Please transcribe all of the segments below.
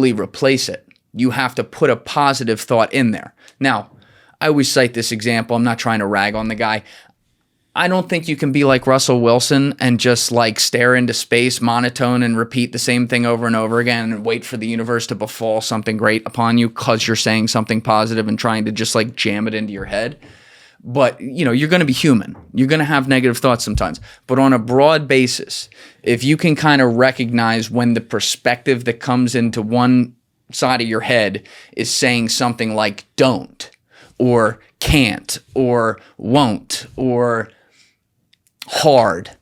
replace it. You have to put a positive thought in there. Now, I always cite this example. I'm not trying to rag on the guy. I don't think you can be like Russell Wilson and just like stare into space, monotone, and repeat the same thing over and over again and wait for the universe to befall something great upon you because you're saying something positive and trying to just like jam it into your head. But, you know, you're going to be human. You're going to have negative thoughts sometimes. But on a broad basis, if you can kind of recognize when the perspective that comes into one side of your head is saying something like don't, or can't, or won't, or hard,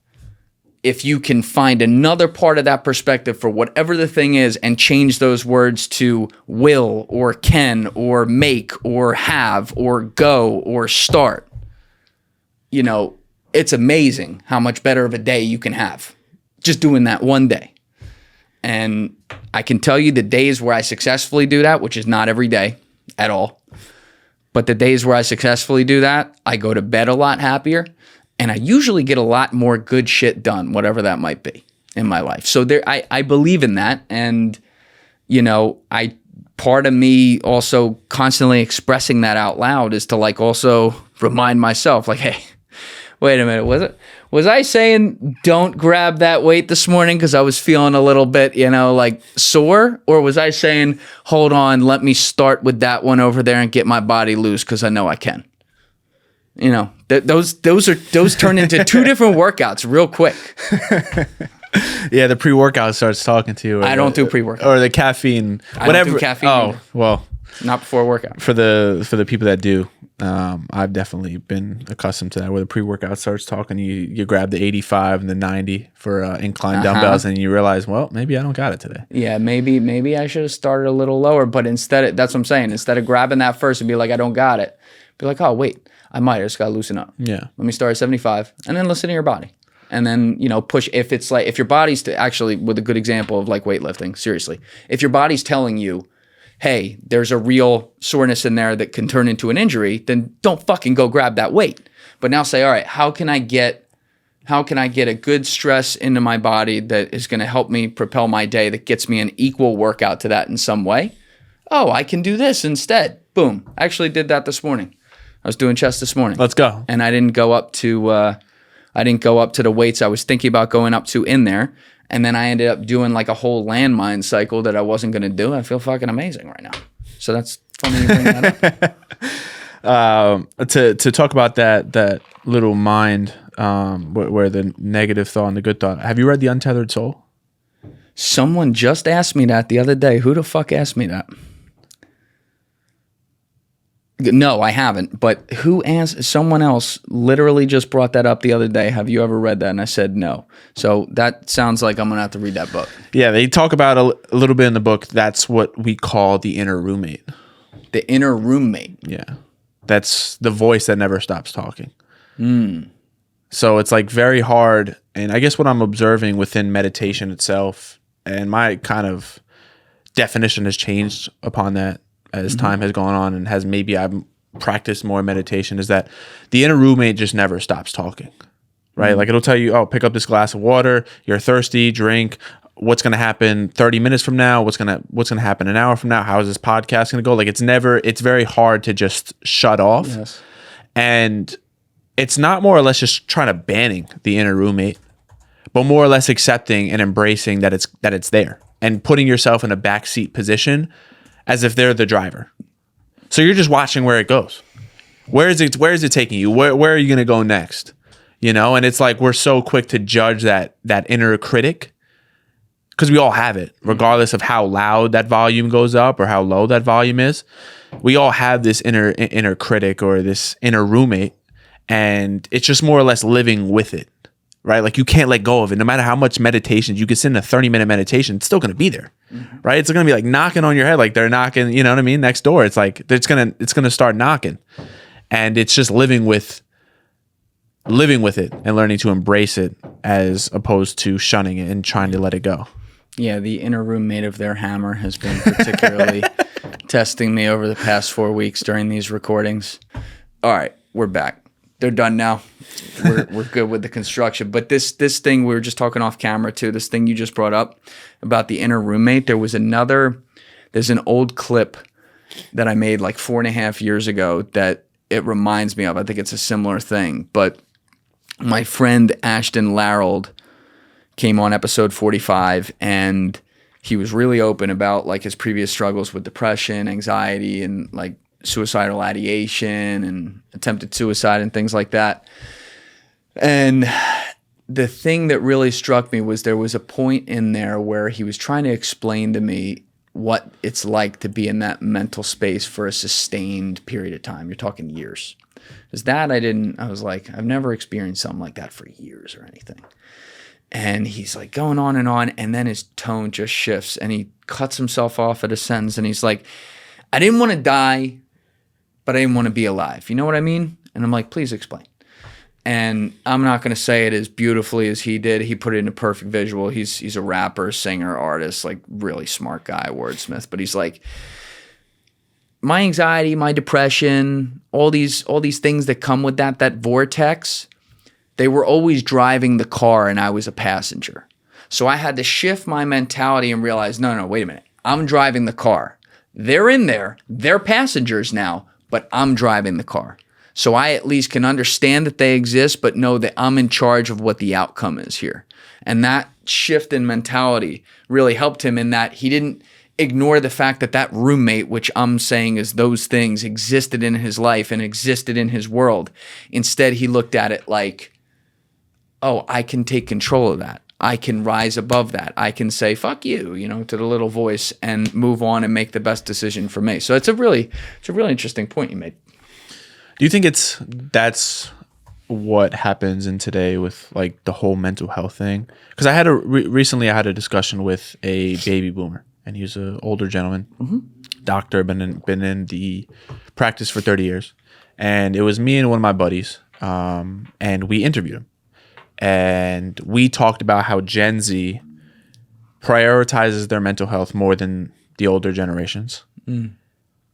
if you can find another part of that perspective for whatever the thing is and change those words to will or can or make or have or go or start, you know, it's amazing how much better of a day you can have just doing that one day. And I can tell you the days where I successfully do that, which is not every day at all, but the days where I successfully do that, I go to bed a lot happier. And I usually get a lot more good shit done, whatever that might be in my life. So I believe in that. And, you know, part of me also constantly expressing that out loud is to like also remind myself like, hey, wait a minute. Was I saying don't grab that weight this morning because I was feeling a little bit, you know, like sore? Or was I saying, hold on, let me start with that one over there and get my body loose because I know I can? You know, those turn into two different workouts real quick. Yeah, the pre-workout starts talking to you. I don't do pre-workout. Or the caffeine. Whatever. I don't do caffeine either. Well. Not before a workout. For the people that do, I've definitely been accustomed to that. Where the pre-workout starts talking, you grab the 85 and the 90 for incline dumbbells, and you realize, well, maybe I don't got it today. Yeah, maybe I should have started a little lower. But instead, that's what I'm saying. Instead of grabbing that first and be like, I don't got it, be like, oh, wait. I might. I just got to loosen up. Yeah. Let me start at 75 and then listen to your body. And then, you know, push. If it's like, if your body's actually, with a good example of like weightlifting, seriously, if your body's telling you, hey, there's a real soreness in there that can turn into an injury, then don't fucking go grab that weight. But now say, all right, how can I get a good stress into my body that is going to help me propel my day, that gets me an equal workout to that in some way? Oh, I can do this instead. Boom. I actually did that this morning. I was doing chest this morning. Let's go. And I didn't go up to the weights I was thinking about going up to in there. And then I ended up doing like a whole landmine cycle that I wasn't going to do. I feel fucking amazing right now. So that's funny you bring that up. To talk about that little mind where the negative thought and the good thought. Have you read The Untethered Soul? Someone just asked me that the other day. Who the fuck asked me that? No, I haven't. But who asked? Someone else literally just brought that up the other day. Have you ever read that? And I said no. So that sounds like I'm going to have to read that book. Yeah, they talk about a little bit in the book. That's what we call the inner roommate. The inner roommate. Yeah. That's the voice that never stops talking. So it's like very hard. And I guess what I'm observing within meditation itself, and my kind of definition has changed upon that as time has gone on, and I've practiced more meditation, is that the inner roommate just never stops talking, right? Like it'll tell you, oh, pick up this glass of water. You're thirsty, drink. What's going to happen 30 minutes from now? What's going to happen an hour from now? How is this podcast going to go? Like it's very hard to just shut off. Yes. And it's not more or less just trying to banning the inner roommate, but more or less accepting and embracing that it's there and putting yourself in a backseat position as if they're the driver. So you're just watching where it goes. Where is it taking you? Where are you going to go next? You know, and it's like we're so quick to judge that inner critic, because we all have it, regardless of how loud that volume goes up or how low that volume is. We all have this inner critic or this inner roommate, and it's just more or less living with it. Right? Like you can't let go of it. No matter how much meditation, you can sit in a 30-minute meditation, it's still going to be there. Right? It's going to be like knocking on your head, like they're knocking, you know what I mean? Next door. It's like, it's going to start knocking. And it's just living with it and learning to embrace it as opposed to shunning it and trying to let it go. Yeah. The inner roommate of their hammer has been particularly testing me over the past 4 weeks during these recordings. All right. We're back. They're done now. We're good with the construction. But this thing, we were just talking off camera too, this thing you just brought up about the inner roommate. There was another There's an old clip that I made like 4.5 years ago that it reminds me of. I think it's a similar thing. But my friend Ashton Larold came on episode 45, and he was really open about like his previous struggles with depression, anxiety, and like suicidal ideation and attempted suicide and things like that. And the thing that really struck me was there was a point in there where he was trying to explain to me what it's like to be in that mental space for a sustained period of time. You're talking years. Because that I was like, I've never experienced something like that for years or anything. And he's like going on, and then his tone just shifts, and he cuts himself off at a sentence, and he's like, I didn't want to die, but I didn't want to be alive. You know what I mean? And I'm like, please explain. And I'm not going to say it as beautifully as he did. He put it in a perfect visual. He's a rapper, singer, artist, like really smart guy, wordsmith. But he's like, my anxiety, my depression, all these things that come with that vortex, they were always driving the car and I was a passenger. So I had to shift my mentality and realize, no, wait a minute. I'm driving the car. They're in there. They're passengers now, but I'm driving the car. So I at least can understand that they exist, but know that I'm in charge of what the outcome is here. And that shift in mentality really helped him in that he didn't ignore the fact that that roommate, which I'm saying is those things, existed in his life and existed in his world. Instead, he looked at it like, oh, I can take control of that. I can rise above that. I can say, fuck you, to the little voice and move on and make the best decision for me. So it's a really interesting point you made. Do you think that's what happens in today with like the whole mental health thing? Because I had recently I had a discussion with a baby boomer, and he was an older gentleman, doctor, been in the practice for 30 years, and it was me and one of my buddies, and we interviewed him, and we talked about how Gen Z prioritizes their mental health more than the older generations.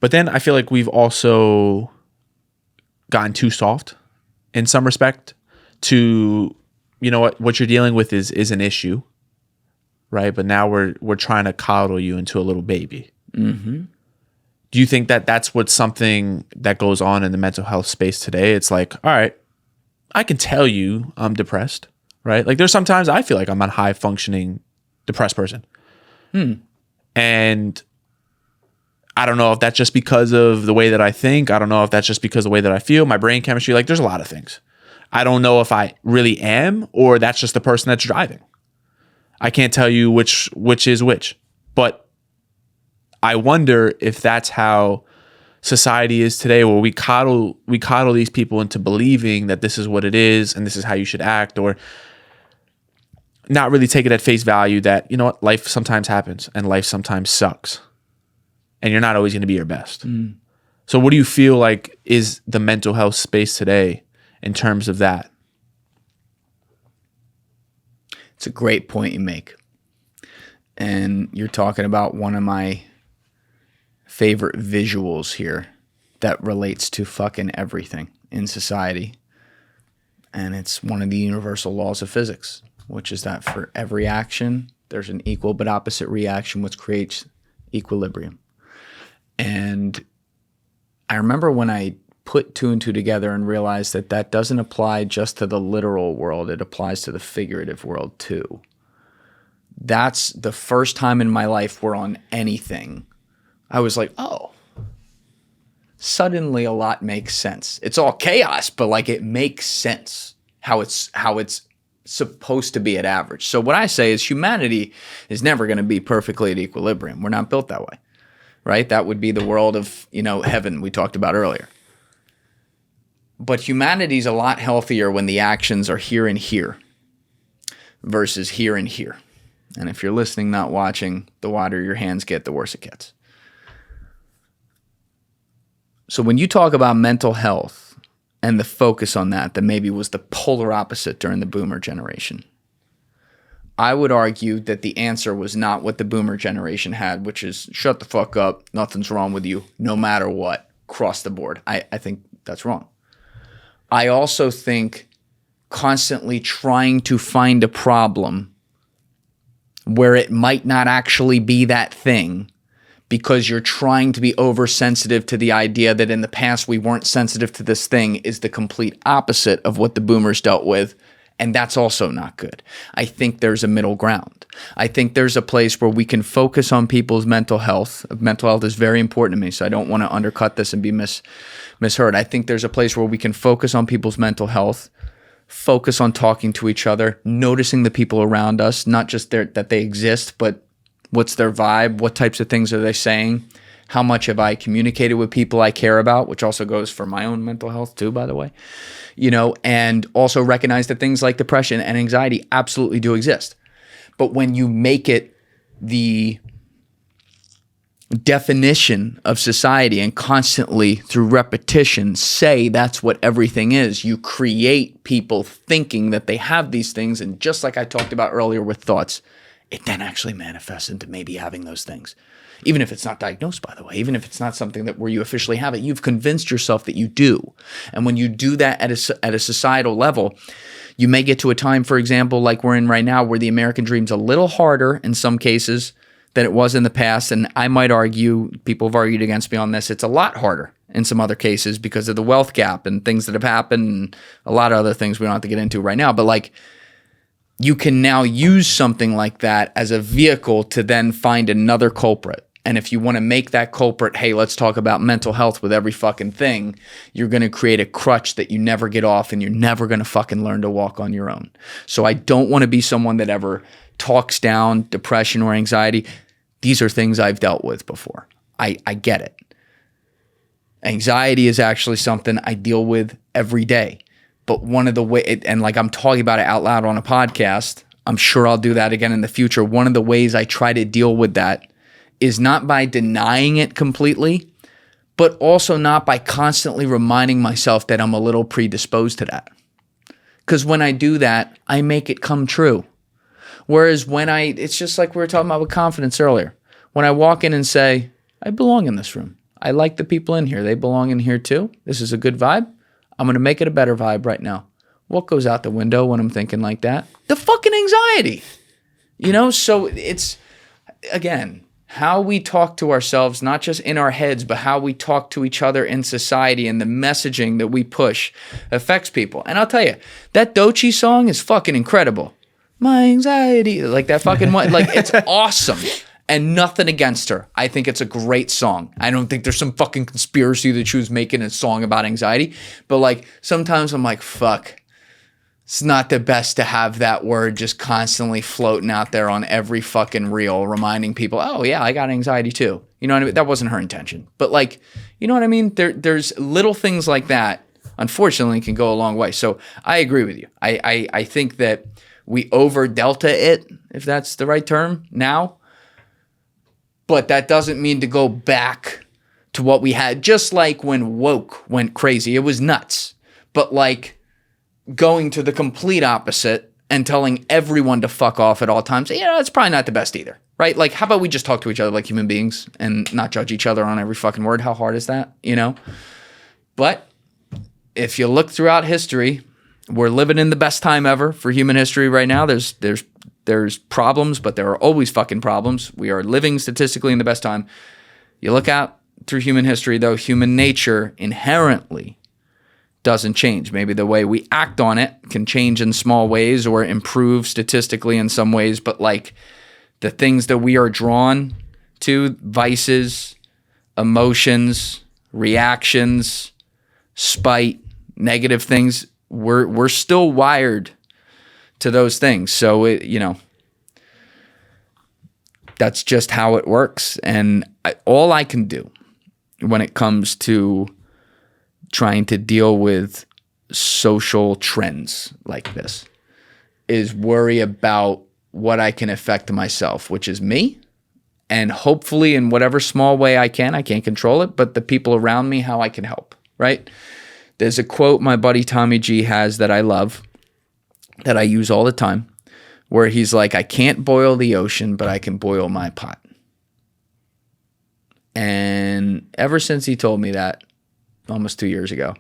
But then I feel like we've also gotten too soft in some respect to, what you're dealing with is an issue, right? But now we're trying to coddle you into a little baby. Do you think that that's what's something that goes on in the mental health space today? It's like, all right, I can tell you I'm depressed, right? Like there's sometimes I feel like I'm a high functioning depressed person. And I don't know if that's just because of the way that I think. I don't know if that's just because of the way that I feel, my brain chemistry. Like there's a lot of things. I don't know if I really am or that's just the person that's driving. I can't tell you which is which. But I wonder if that's how society is today, where we coddle these people into believing that this is what it is and this is how you should act, or not really take it at face value that, life sometimes happens and life sometimes sucks. And you're not always going to be your best. So what do you feel like is the mental health space today in terms of that? It's a great point you make. And you're talking about one of my favorite visuals here that relates to fucking everything in society. And it's one of the universal laws of physics, which is that for every action, there's an equal but opposite reaction, which creates equilibrium. And I remember when I put two and two together and realized that doesn't apply just to the literal world. It applies to the figurative world too. That's the first time in my life where on anything, I was like, oh, suddenly a lot makes sense. It's all chaos, but like it makes sense how it's supposed to be at average. So what I say is humanity is never going to be perfectly at equilibrium. We're not built that way. Right? That would be the world of, heaven we talked about earlier. But humanity's a lot healthier when the actions are here and here versus here and here. And if you're listening, not watching, the wider your hands get, the worse it gets. So when you talk about mental health and the focus on that maybe was the polar opposite during the boomer generation, I would argue that the answer was not what the boomer generation had, which is shut the fuck up, nothing's wrong with you, no matter what, across the board. I think that's wrong. I also think constantly trying to find a problem where it might not actually be that thing because you're trying to be oversensitive to the idea that in the past we weren't sensitive to this thing is the complete opposite of what the boomers dealt with. And that's also not good. I think there's a middle ground. I think there's a place where we can focus on people's mental health. Mental health is very important to me, so I don't want to undercut this and be misheard. I think there's a place where we can focus on people's mental health, focus on talking to each other, noticing the people around us, not just that they exist, but what's their vibe, what types of things are they saying, how much have I communicated with people I care about, which also goes for my own mental health too, by the way, and also recognize that things like depression and anxiety absolutely do exist. But when you make it the definition of society and constantly through repetition say that's what everything is, you create people thinking that they have these things. And just like I talked about earlier with thoughts, it then actually manifests into maybe having those things. Even if it's not diagnosed, by the way, even if it's not something that where you officially have it, you've convinced yourself that you do. And when you do that at a societal level, you may get to a time, for example, like we're in right now, where the American dream's a little harder in some cases than it was in the past. And I might argue, people have argued against me on this, it's a lot harder in some other cases because of the wealth gap and things that have happened and a lot of other things we don't have to get into right now. But like, you can now use something like that as a vehicle to then find another culprit. And if you want to make that culprit, hey, let's talk about mental health with every fucking thing, you're going to create a crutch that you never get off and you're never going to fucking learn to walk on your own. So I don't want to be someone that ever talks down depression or anxiety. These are things I've dealt with before. I get it. Anxiety is actually something I deal with every day. But one of the ways, and like I'm talking about it out loud on a podcast, I'm sure I'll do that again in the future. One of the ways I try to deal with that is not by denying it completely, but also not by constantly reminding myself that I'm a little predisposed to that. Because when I do that, I make it come true. Whereas it's just like we were talking about with confidence earlier. When I walk in and say, I belong in this room. I like the people in here. They belong in here too. This is a good vibe. I'm going to make it a better vibe right now. What goes out the window when I'm thinking like that? The fucking anxiety. So it's, again, how we talk to ourselves, not just in our heads, but how we talk to each other in society and the messaging that we push affects people. And I'll tell you, that Doechii song is fucking incredible. My anxiety, like that fucking one, like it's awesome. And nothing against her. I think it's a great song. I don't think there's some fucking conspiracy that she was making a song about anxiety. But like sometimes I'm like, fuck. It's not the best to have that word just constantly floating out there on every fucking reel, reminding people, oh yeah, I got anxiety too. You know what I mean? That wasn't her intention. But like, you know what I mean? There's little things like that, unfortunately, can go a long way. So I agree with you. I think that we over delta it, if that's the right term, now. But that doesn't mean to go back to what we had. Just like when woke went crazy, it was nuts. But like going to the complete opposite and telling everyone to fuck off at all times, it's probably not the best either, right? Like, how about we just talk to each other like human beings and not judge each other on every fucking word? How hard is that, But if you look throughout history, we're living in the best time ever for human history right now. There's problems, but there are always fucking problems. We are living statistically in the best time. You look out through human history, though, human nature inherently doesn't change. Maybe the way we act on it can change in small ways or improve statistically in some ways, but like the things that we are drawn to, vices, emotions, reactions, spite, negative things, we're still wired to those things. So, that's just how it works. And all I can do when it comes to trying to deal with social trends like this is worry about what I can affect myself, which is me. And hopefully in whatever small way I can't control it, but the people around me, how I can help, right? There's a quote my buddy Tommy G has that I love, that I use all the time, where he's like, I can't boil the ocean, but I can boil my pot. And ever since he told me that, almost 2 years ago,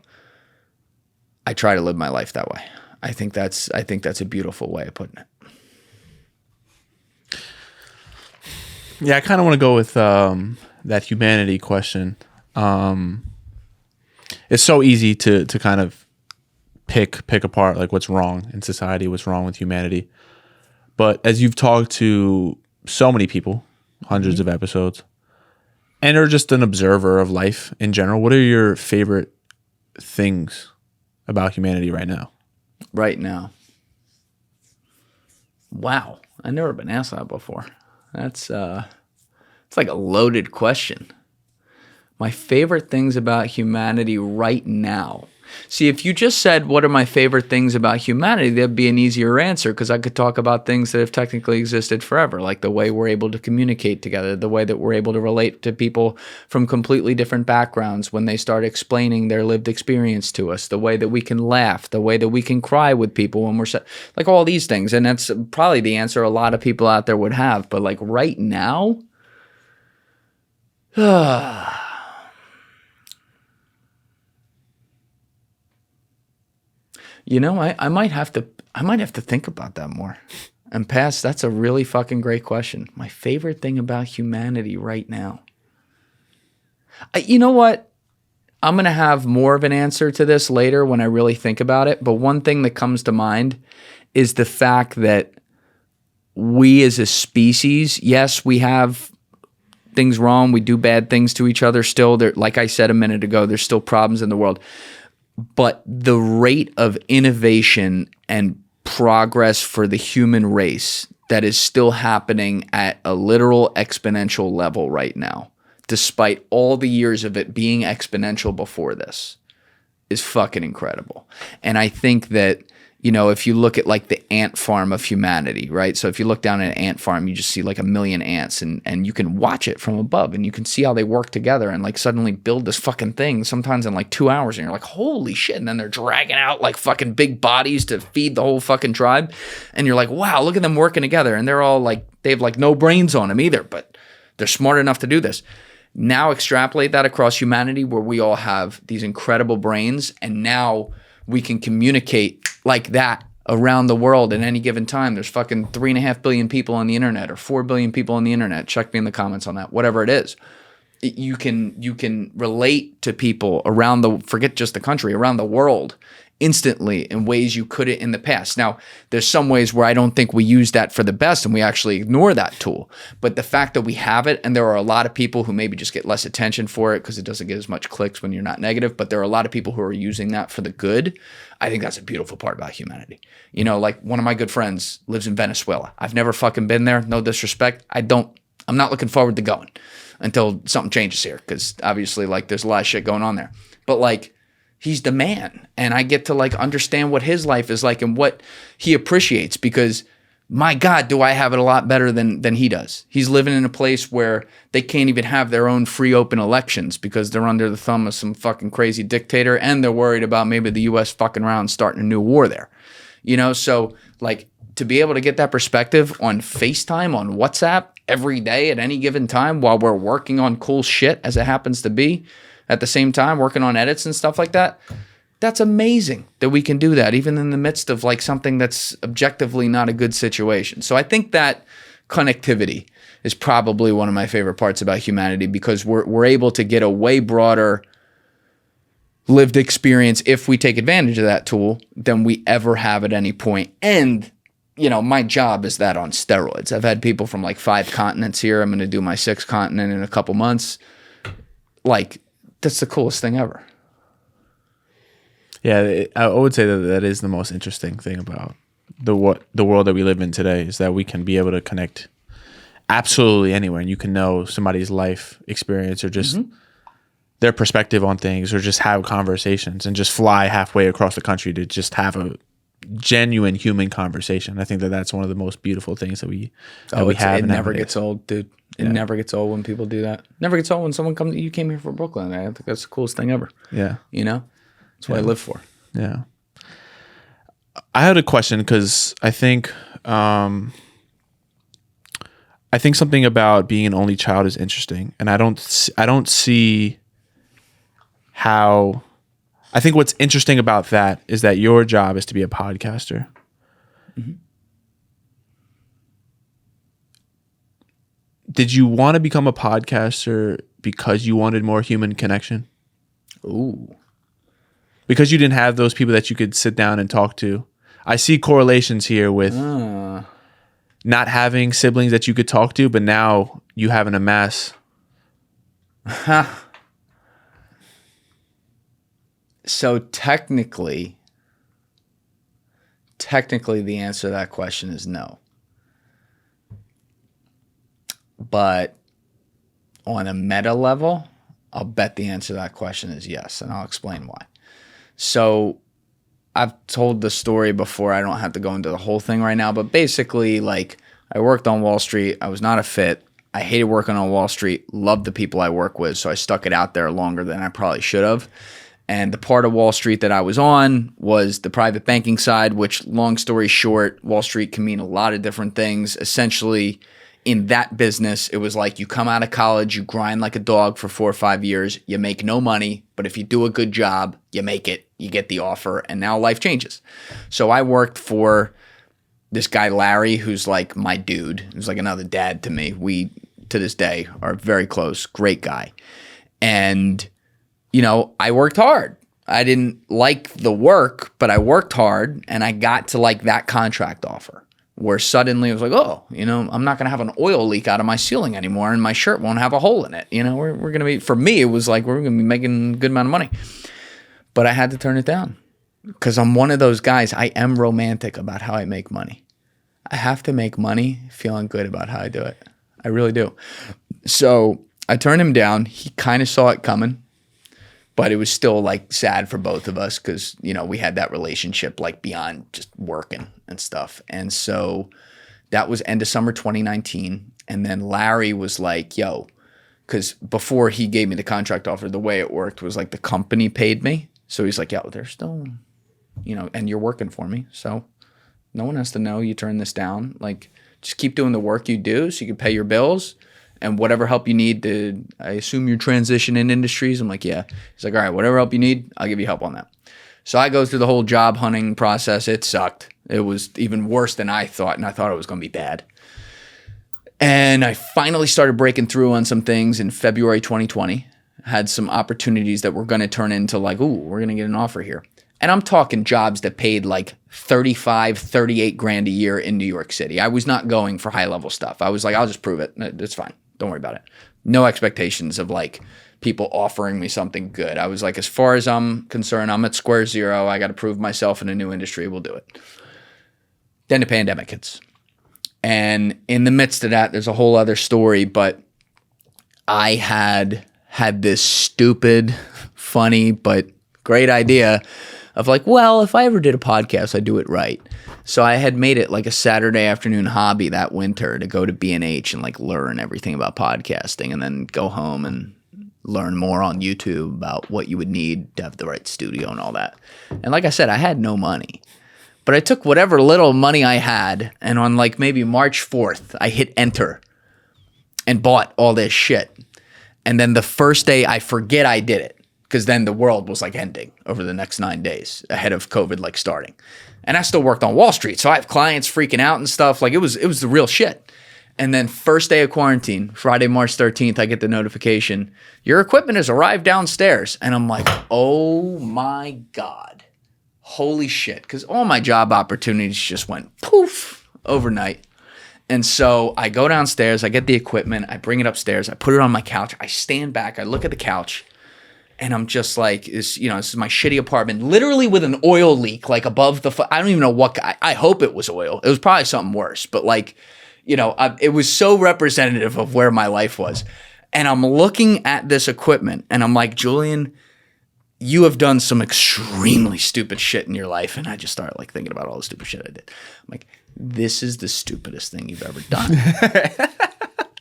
I try to live my life that way. I think that's a beautiful way of putting it. Yeah, I kind of want to go with that humanity question. It's so easy to kind of pick apart like what's wrong in society, what's wrong with humanity. But as you've talked to so many people, hundreds of episodes, and are just an observer of life in general, what are your favorite things about humanity right now? Right now. Wow. I've never been asked that before. It's like a loaded question. My favorite things about humanity right now. See, if you just said, what are my favorite things about humanity, that'd be an easier answer because I could talk about things that have technically existed forever, like the way we're able to communicate together, the way that we're able to relate to people from completely different backgrounds when they start explaining their lived experience to us, the way that we can laugh, the way that we can cry with people when we're like all these things. And that's probably the answer a lot of people out there would have. But like right now, you know, I might have to think about that more and pass. That's a really fucking great question. My favorite thing about humanity right now. You know what? I'm going to have more of an answer to this later when I really think about it. But one thing that comes to mind is the fact that we as a species, yes, we have things wrong. We do bad things to each other still. There, like I said a minute ago, there's still problems in the world. But the rate of innovation and progress for the human race that is still happening at a literal exponential level right now, despite all the years of it being exponential before this, is fucking incredible. And I think that, you know, if you look at like the ant farm of humanity, right? So if you look down at an ant farm, you just see like 1 million ants and you can watch it from above and you can see how they work together and like suddenly build this fucking thing sometimes in like 2 hours and you're like, holy shit. And then they're dragging out like fucking big bodies to feed the whole fucking tribe. And you're like, wow, look at them working together. And they're all like, they have like no brains on them either, but they're smart enough to do this. Now extrapolate that across humanity where we all have these incredible brains and now we can communicate like that around the world at any given time. There's fucking 3.5 billion people on the internet or 4 billion people on the internet. Check me in the comments on that, whatever it is. You can relate to people around forget just the country, around the world instantly in ways you couldn't in the past. Now, there's some ways where I don't think we use that for the best and we actually ignore that tool. But the fact that we have it, and there are a lot of people who maybe just get less attention for it because it doesn't get as much clicks when you're not negative, but there are a lot of people who are using that for the good. I think that's a beautiful part about humanity. You know, like one of my good friends lives in Venezuela. I've never fucking been there. No disrespect. I'm not looking forward to going until something changes here because obviously like there's a lot of shit going on there. But like, he's the man, and I get to like understand what his life is like and what he appreciates because my God, do I have it a lot better than he does. He's living in a place where they can't even have their own free open elections because they're under the thumb of some fucking crazy dictator and they're worried about maybe the US fucking around starting a new war there. You know, so like to be able to get that perspective on FaceTime, on WhatsApp every day at any given time while we're working on cool shit as it happens to be, at the same time, working on edits and stuff like that, that's amazing that we can do that, even in the midst of like something that's objectively not a good situation. So I think that connectivity is probably one of my favorite parts about humanity because we're able to get a way broader lived experience if we take advantage of that tool than we ever have at any point. And, you know, my job is that on steroids. I've had people from like 5 continents here. I'm going to do my 6th continent in a couple months. Like, that's the coolest thing ever. Yeah, I would say that is the most interesting thing about the world that we live in today is that we can be able to connect absolutely anywhere, and you can know somebody's life experience or just their perspective on things, or just have conversations and just fly halfway across the country to just have a genuine human conversation. I think that's one of the most beautiful things that we have. It never gets old, dude. It never gets old when people do that. Never gets old when someone comes. You came here from Brooklyn. I think that's the coolest thing ever. Yeah, you know, that's what I live for. Yeah. I had a question because I think something about being an only child is interesting, and I don't see how. I think what's interesting about that is that your job is to be a podcaster. Mm-hmm. Did you want to become a podcaster because you wanted more human connection? Ooh. Because you didn't have those people that you could sit down and talk to. I see correlations here with not having siblings that you could talk to, but now you have an amass. So technically, the answer to that question is no. But on a meta level, I'll bet the answer to that question is yes, and I'll explain why. So I've told the story before. I don't have to go into the whole thing right now, but basically, like, I worked on Wall Street. I was not a fit. I hated working on Wall Street, loved the people I work with, so I stuck it out there longer than I probably should have. And the part of Wall Street that I was on was the private banking side, which, long story short, Wall Street can mean a lot of different things. Essentially, in that business, it was like you come out of college, you grind like a dog for 4 or 5 years, you make no money, but if you do a good job, you make it, you get the offer, and now life changes. So I worked for this guy, Larry, who's like my dude, who's like another dad to me. We, to this day, are very close, great guy. And you know, I worked hard. I didn't like the work, but I worked hard, and I got to like that contract offer where suddenly it was like, oh, you know, I'm not going to have an oil leak out of my ceiling anymore, and my shirt won't have a hole in it. You know, we're going to be, for me, it was like, we're going to be making a good amount of money. But I had to turn it down because I'm one of those guys. I am romantic about how I make money. I have to make money feeling good about how I do it. I really do. So I turned him down. He kind of saw it coming. But it was still like sad for both of us because, you know, we had that relationship like beyond just working and stuff. And so that was end of summer 2019. And then Larry was like, yo, because before he gave me the contract offer, the way it worked was like the company paid me. So he's like, yo, they're still, you know, and you're working for me. So no one has to know you turned this down. Like, just keep doing the work you do so you can pay your bills. And whatever help you need to, I assume you're transitioning industries. I'm like, yeah. He's like, all right, whatever help you need, I'll give you help on that. So I go through the whole job hunting process. It sucked. It was even worse than I thought, and I thought it was going to be bad. And I finally started breaking through on some things in February 2020. Had some opportunities that were going to turn into like, ooh, we're going to get an offer here. And I'm talking jobs that paid like 35, 38 grand a year in New York City. I was not going for high-level stuff. I was like, I'll just prove it. It's fine. Don't worry about it. No expectations of like people offering me something good. I was like, as far as I'm concerned, I'm at square zero. I got to prove myself in a new industry. We'll do it. Then the pandemic hits. And in the midst of that, there's a whole other story, but I had this stupid, funny, but great idea of like, well, if I ever did a podcast, I'd do it right. So I had made it like a Saturday afternoon hobby that winter to go to B&H and like learn everything about podcasting and then go home and learn more on YouTube about what you would need to have the right studio and all that. And like I said, I had no money. But I took whatever little money I had, and on like maybe March 4th, I hit enter and bought all this shit. And then the first day, I forget I did it because then the world was like ending over the next 9 days ahead of COVID like starting. And I still worked on Wall Street, so I have clients freaking out and stuff. Like it was the real shit. And then first day of quarantine, Friday, March 13th, I get the notification, your equipment has arrived downstairs. And I'm like, oh my God. Holy shit. Because all my job opportunities just went poof overnight. And so I go downstairs, I get the equipment, I bring it upstairs, I put it on my couch, I stand back, I look at the couch, and I'm just like, this is my shitty apartment, literally with an oil leak, like above the, I don't even know what, I hope it was oil. It was probably something worse, but like, it was so representative of where my life was. And I'm looking at this equipment, and I'm like, Julian, you have done some extremely stupid shit in your life. And I just started like thinking about all the stupid shit I did. I'm like, this is the stupidest thing you've ever done.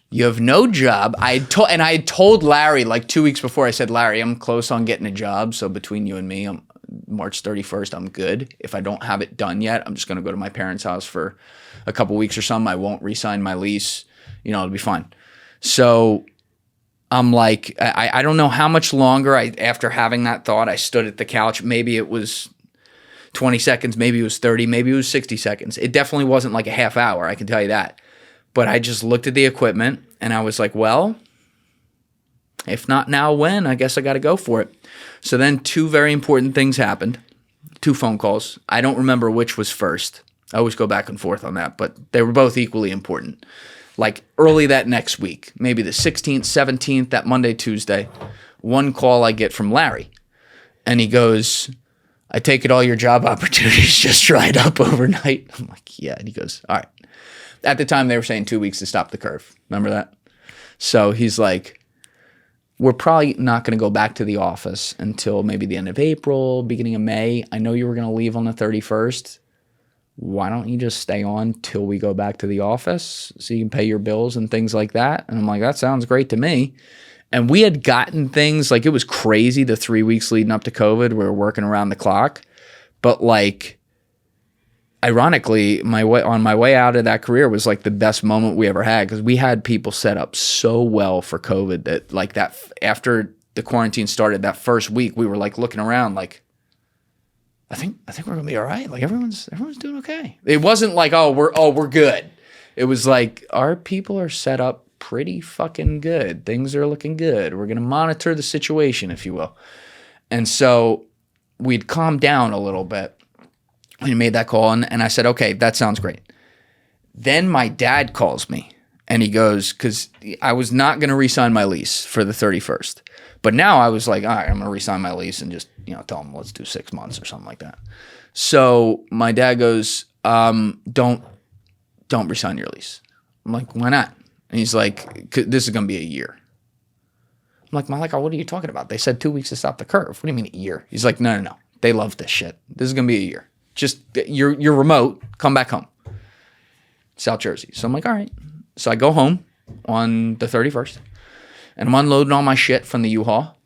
You have no job. I had told Larry like 2 weeks before, I said, Larry, I'm close on getting a job. So between you and me, March 31st, I'm good. If I don't have it done yet, I'm just going to go to my parents' house for a couple weeks or something. I won't re-sign my lease. It'll be fine. So I'm like, I don't know how much longer after having that thought, I stood at the couch. Maybe it was 20 seconds, maybe it was 30, maybe it was 60 seconds. It definitely wasn't like a half hour, I can tell you that. But I just looked at the equipment and I was like, well, If not now, when? I guess I got to go for it. So then 2 very important things happened. 2 phone calls. I don't remember which was first. I always go back and forth on that, but they were both equally important. Like early that next week, maybe the 16th, 17th, that Monday, Tuesday, one call I get from Larry. And he goes, I take it all your job opportunities just dried up overnight. I'm like, yeah. And he goes, all right. At the time, they were saying 2 weeks to stop the curve. Remember that? So he's like, we're probably not going to go back to the office until maybe the end of April, beginning of May. I know you were going to leave on the 31st. Why don't you just stay on till we go back to the office so you can pay your bills and things like that? And I'm like, that sounds great to me. And we had gotten things, like it was crazy the 3 weeks leading up to COVID. We were working around the clock. But like, ironically, on my way out of that career was like the best moment we ever had, because we had people set up so well for COVID that like that after the quarantine started, that first week we were like looking around like, I think we're gonna be all right. Like everyone's doing okay. It wasn't like we're good. It was like our people are set up pretty fucking good. Things are looking good. We're gonna monitor the situation, if you will. And so we'd calmed down a little bit. We made that call, and I said, okay, that sounds great. Then my dad calls me, and he goes, because I was not going to re-sign my lease for the 31st. But now I was like, all right, I'm going to re-sign my lease and just, tell him let's do 6 months or something like that. So my dad goes, don't re-sign your lease. I'm like, why not? And he's like, this is going to be a year. I'm like, Malika, what are you talking about? They said 2 weeks to stop the curve. What do you mean a year? He's like, no. They love this shit. This is going to be a year. Just you're remote, come back home. South Jersey. So I'm like, all right. So I go home on the 31st, and I'm unloading all my shit from the U-Haul.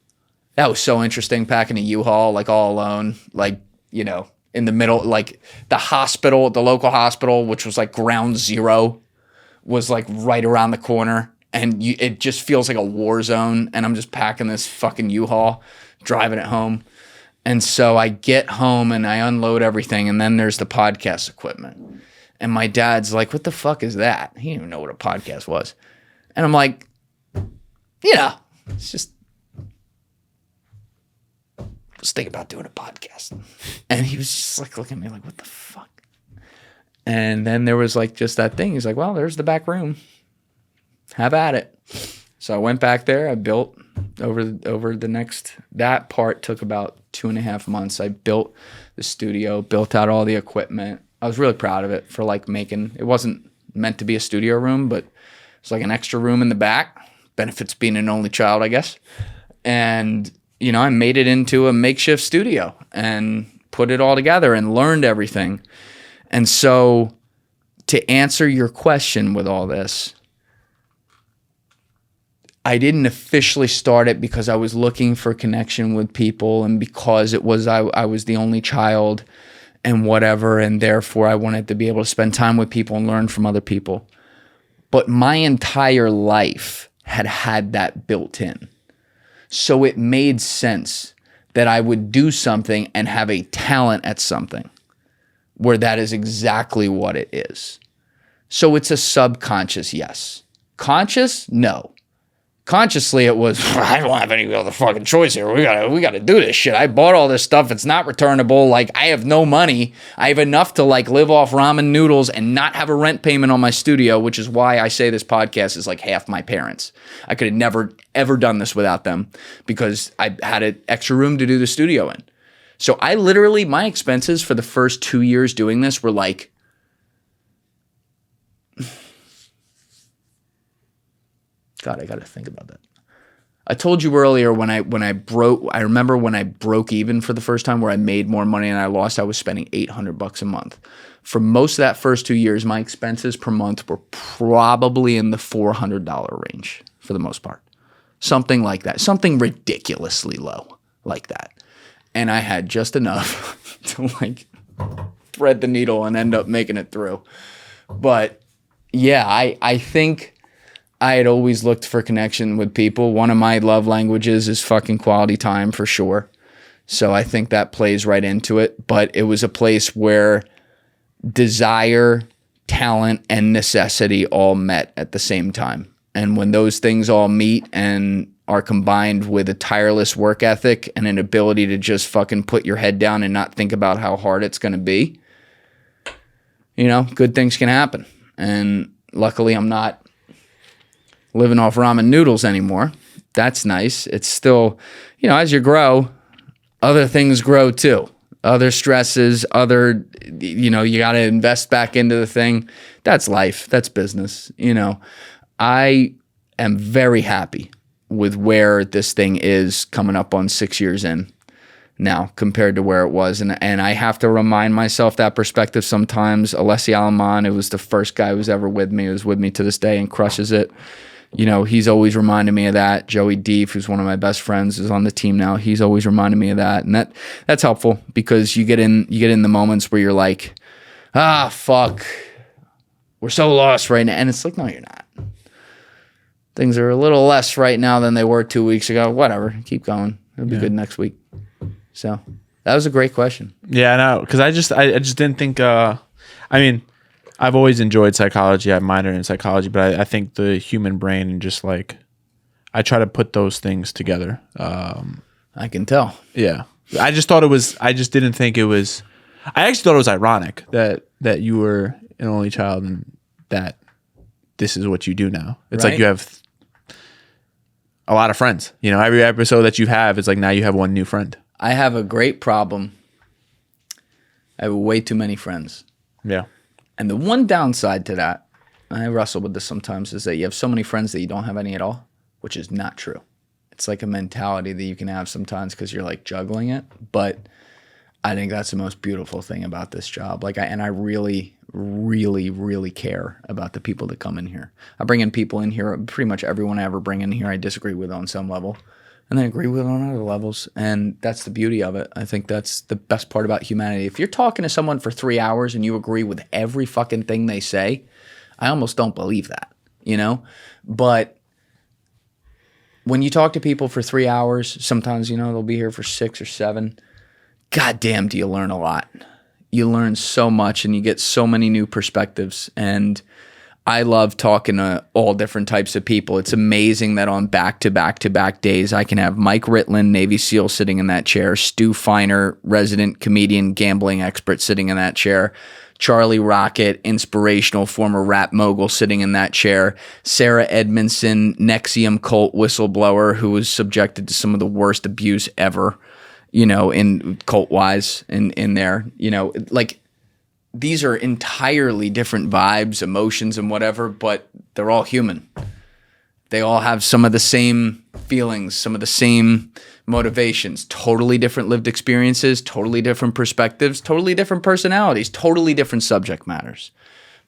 That was so interesting, packing a U-Haul like all alone, like, in the middle, like the local hospital, which was like ground zero, was like right around the corner, and it just feels like a war zone, and I'm just packing this fucking U-Haul, driving it home. And so I get home and I unload everything, and then there's the podcast equipment. And my dad's like, what the fuck is that? He didn't even know what a podcast was. And I'm like, it's just, let's think about doing a podcast. And he was just like looking at me like, what the fuck? And then there was like just that thing. He's like, well, there's the back room. Have at it. So I went back there. I built over the next, that part took about 2.5 months. I built the studio, built out all the equipment. I was really proud of it for like it wasn't meant to be a studio room, but it's like an extra room in the back. Benefits being an only child, I guess. And, I made it into a makeshift studio and put it all together and learned everything. And so to answer your question with all this, I didn't officially start it because I was looking for connection with people, and because I was the only child and whatever, and therefore I wanted to be able to spend time with people and learn from other people. But my entire life had that built in. So it made sense that I would do something and have a talent at something where that is exactly what it is. So it's a subconscious yes. Conscious? No. Consciously, it was, I don't have any other fucking choice here. We gotta do this shit. I bought all this stuff. It's not returnable. Like, I have no money. I have enough to like live off ramen noodles and not have a rent payment on my studio, which is why I say this podcast is like half my parents. I could have never, ever done this without them because I had an extra room to do the studio in. So I literally, my expenses for the first 2 years doing this were like, God, I got to think about that. I told you earlier when I remember when I broke even for the first time, where I made more money and I was spending $800 a month. For most of that first 2 years, my expenses per month were probably in the $400 range for the most part. Something like that. Something ridiculously low like that. And I had just enough to like thread the needle and end up making it through. But yeah, I think I had always looked for connection with people. One of my love languages is fucking quality time for sure. So I think that plays right into it. But it was a place where desire, talent, and necessity all met at the same time. And when those things all meet and are combined with a tireless work ethic and an ability to just fucking put your head down and not think about how hard it's going to be, good things can happen. And luckily I'm not living off ramen noodles anymore. That's nice. It's still, as you grow, other things grow too. Other stresses, you got to invest back into the thing. That's life. That's business. I am very happy with where this thing is coming up on 6 years in now compared to where it was. And I have to remind myself that perspective sometimes. Alessi Alaman, who was the first guy who was ever with me, who's with me to this day and crushes it. He's always reminded me of that. Joey Deef, who's one of my best friends, is on the team now. He's always reminded me of that. And that's helpful because you get in the moments where you're like, fuck, we're so lost right now. And it's like, no, you're not. Things are a little less right now than they were 2 weeks ago. Whatever. Keep going. It'll be good next week. So that was a great question. Yeah, I know. Because I just didn't think, I've always enjoyed psychology. I minored in psychology, but I think the human brain and just like, I try to put those things together. I can tell. Yeah. I just didn't think it was, I actually thought it was ironic that you were an only child and that this is what you do now. It's like you have a lot of friends. Every episode that you have is like now you have one new friend. I have a great problem. I have way too many friends. Yeah. And the one downside to that, and I wrestle with this sometimes, is that you have so many friends that you don't have any at all, which is not true. It's like a mentality that you can have sometimes because you're like juggling it. But I think that's the most beautiful thing about this job. I really, really, really care about the people that come in here. I bring in people in here, pretty much everyone I ever bring in here I disagree with on some level. And I agree with on other levels. And that's the beauty of it. I think that's the best part about humanity. If you're talking to someone for 3 hours and you agree with every fucking thing they say, I almost don't believe that, But when you talk to people for 3 hours, sometimes, they'll be here for 6 or 7. Goddamn, do you learn a lot. You learn so much and you get so many new perspectives. And I love talking to all different types of people. It's amazing that on back-to-back-to-back days, I can have Mike Ritlin, Navy SEAL, sitting in that chair, Stu Feiner, resident comedian, gambling expert, sitting in that chair, Charlie Rocket, inspirational former rap mogul, sitting in that chair, Sarah Edmondson, Nexium cult whistleblower who was subjected to some of the worst abuse ever, in cult-wise in there, these are entirely different vibes, emotions, and whatever, but they're all human. They all have some of the same feelings, some of the same motivations, totally different lived experiences, totally different perspectives, totally different personalities, totally different subject matters.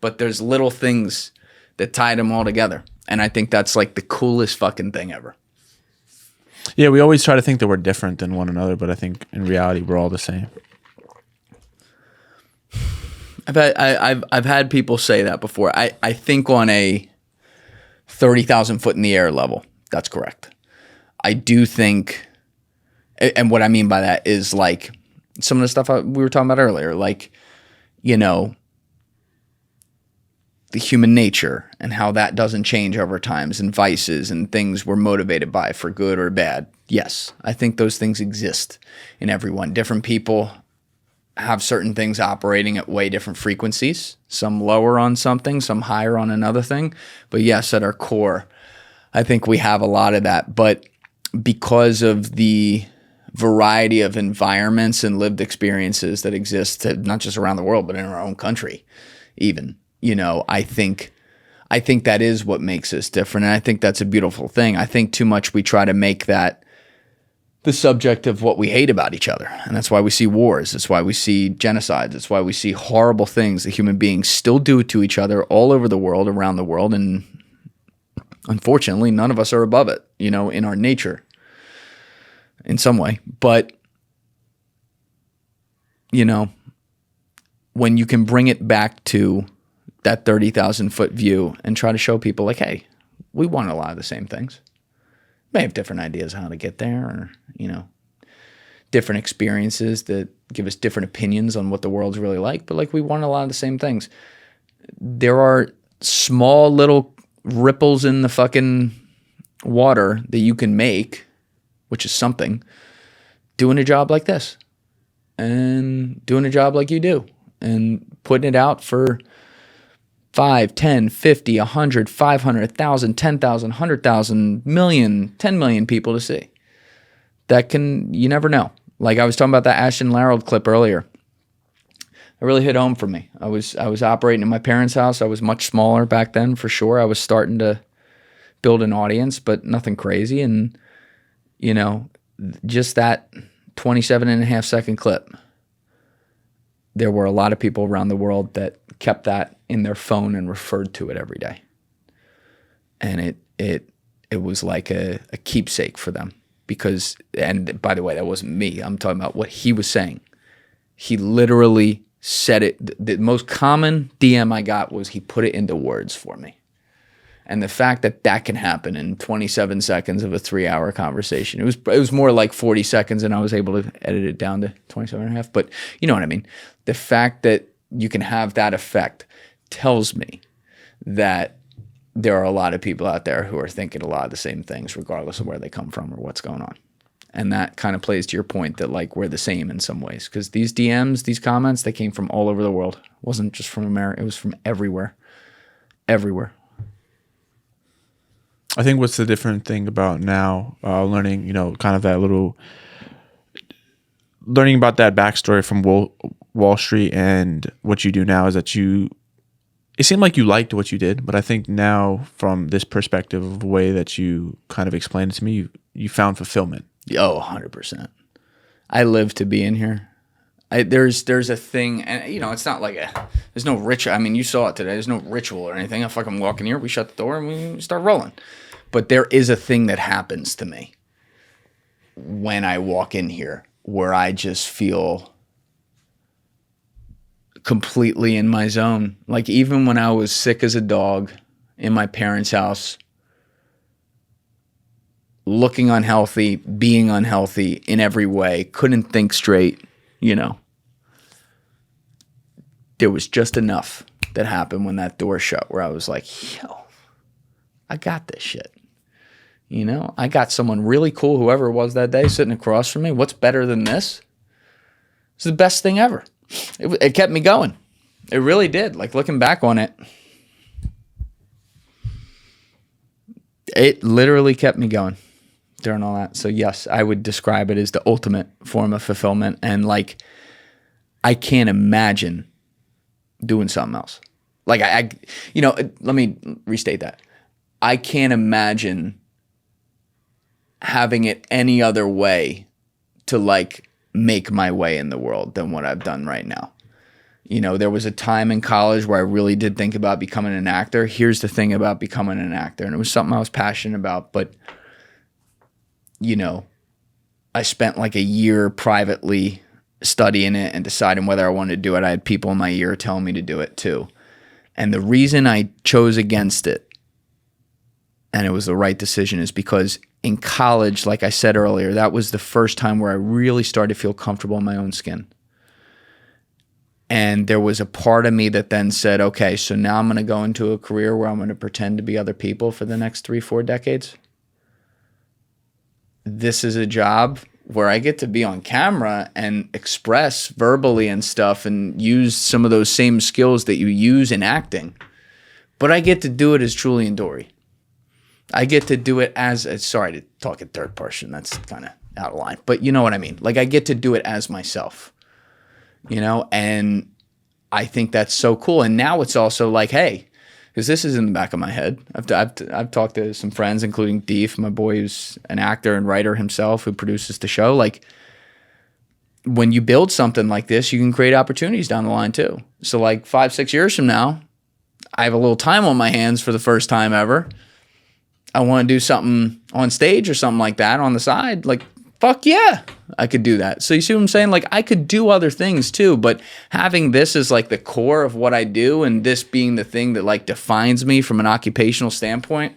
But there's little things that tie them all together. And I think that's like the coolest fucking thing ever. Yeah, we always try to think that we're different than one another, but I think in reality, we're all the same. I've had people say that before. I think on a 30,000 foot in the air level, that's correct. I do think, and what I mean by that is like some of the stuff we were talking about earlier, like, the human nature and how that doesn't change over times and vices and things we're motivated by for good or bad. Yes, I think those things exist in everyone. Different people have certain things operating at way different frequencies, some lower on something, some higher on another thing. But yes, at our core, I think we have a lot of that. But because of the variety of environments and lived experiences that exist, not just around the world, but in our own country, even, I think that is what makes us different. And I think that's a beautiful thing. I think too much we try to make that the subject of what we hate about each other. And that's why we see wars. That's why we see genocides. That's why we see horrible things that human beings still do to each other all over the world, around the world. And unfortunately, none of us are above it, in our nature in some way. But, when you can bring it back to that 30,000 foot view and try to show people like, hey, we want a lot of the same things. May have different ideas how to get there, or, different experiences that give us different opinions on what the world's really like, but like we want a lot of the same things. There are small little ripples in the fucking water that you can make, which is something, doing a job like this and doing a job like you do and putting it out for 5, 10, 50, 100, 500, 1,000, 10,000, 100,000, million, 10 million people to see. You never know. Like I was talking about that Ashton Larold clip earlier. It really hit home for me. I was operating in my parents' house. I was much smaller back then, for sure. I was starting to build an audience, but nothing crazy. And, just that 27.5-second clip, there were a lot of people around the world that kept that in their phone and referred to it every day. And it was like a keepsake for them because, and by the way, that wasn't me. I'm talking about what he was saying. He literally said it. The most common DM I got was he put it into words for me. And the fact that can happen in 27 seconds of a 3-hour conversation, it was more like 40 seconds and I was able to edit it down to 27 and a half. But you know what I mean? The fact that you can have that effect tells me that there are a lot of people out there who are thinking a lot of the same things, regardless of where they come from or what's going on. And that kind of plays to your point that like we're the same in some ways, because these DMs, these comments, they came from all over the world. It wasn't just from America. It was from everywhere. I think what's the different thing about now, learning, kind of that little, learning about that backstory from Wall Street and what you do now is that it seemed like you liked what you did, but I think now from this perspective of the way that you kind of explained it to me, you found fulfillment. Oh, 100%. I live to be in here. There's a thing, and it's not like there's no ritual. I mean, you saw it today. There's no ritual or anything. I fucking walk in here, we shut the door, and we start rolling. But there is a thing that happens to me when I walk in here where I just feel completely in my zone. Like even when I was sick as a dog in my parents' house, looking unhealthy, being unhealthy in every way, couldn't think straight, there was just enough that happened when that door shut where I was like, yo, I got this shit. I got someone really cool, whoever it was that day, sitting across from me. What's better than this? It's the best thing ever. It kept me going. It really did. Like looking back on it, it literally kept me going during all that. So yes, I would describe it as the ultimate form of fulfillment. And like, I can't imagine doing something else. Like let me restate that. I can't imagine having it any other way to like make my way in the world than what I've done right now. There was a time in college where I really did think about becoming an actor. Here's the thing about becoming an actor, and it was something I was passionate about, but I spent like a year privately studying it and deciding whether I wanted to do it. I had people in my ear telling me to do it too. And the reason I chose against it, and it was the right decision, is because in college, like I said earlier, that was the first time where I really started to feel comfortable in my own skin. And there was a part of me that then said, okay, so now I'm going to go into a career where I'm going to pretend to be other people for the next 3-4 decades. This is a job where I get to be on camera and express verbally and stuff and use some of those same skills that you use in acting. But I get to do it as Julian Dorey. I get to do it as, sorry to talk in third person, that's kind of out of line, but you know what I mean? Like I get to do it as myself, and I think that's so cool. And now it's also like, hey, because this is in the back of my head. I've talked to some friends, including Deef, my boy who's an actor and writer himself who produces the show. Like when you build something like this, you can create opportunities down the line too. So like 5-6 years from now, I have a little time on my hands for the first time ever. I want to do something on stage or something like that on the side. Like, fuck yeah, I could do that. So you see what I'm saying? Like I could do other things too, but having this as like the core of what I do and this being the thing that like defines me from an occupational standpoint,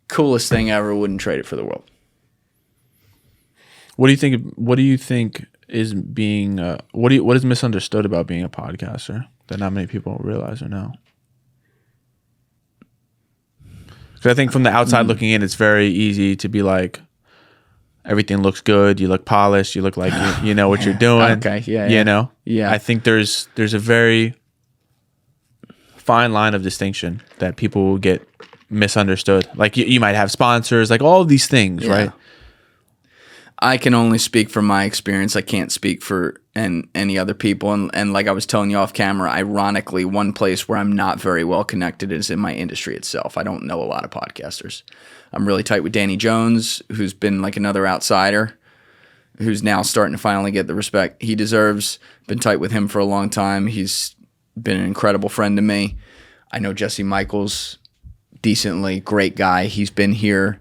coolest thing ever, wouldn't trade it for the world. What do you think is being, what is misunderstood about being a podcaster that not many people realize or know? Because I think from the outside looking in, it's very easy to be like, everything looks good. You look polished. You look like you know what you're doing. Okay, yeah. You know? Yeah. I think there's a very fine line of distinction that people will get misunderstood. Like you might have sponsors, like all of these things, right? I can only speak from my experience. I can't speak for any other people. And like I was telling you off camera, ironically, one place where I'm not very well connected is in my industry itself. I don't know a lot of podcasters. I'm really tight with Danny Jones, who's been like another outsider, who's now starting to finally get the respect he deserves. Been tight with him for a long time. He's been an incredible friend to me. I know Jesse Michaels decently, great guy. He's been here.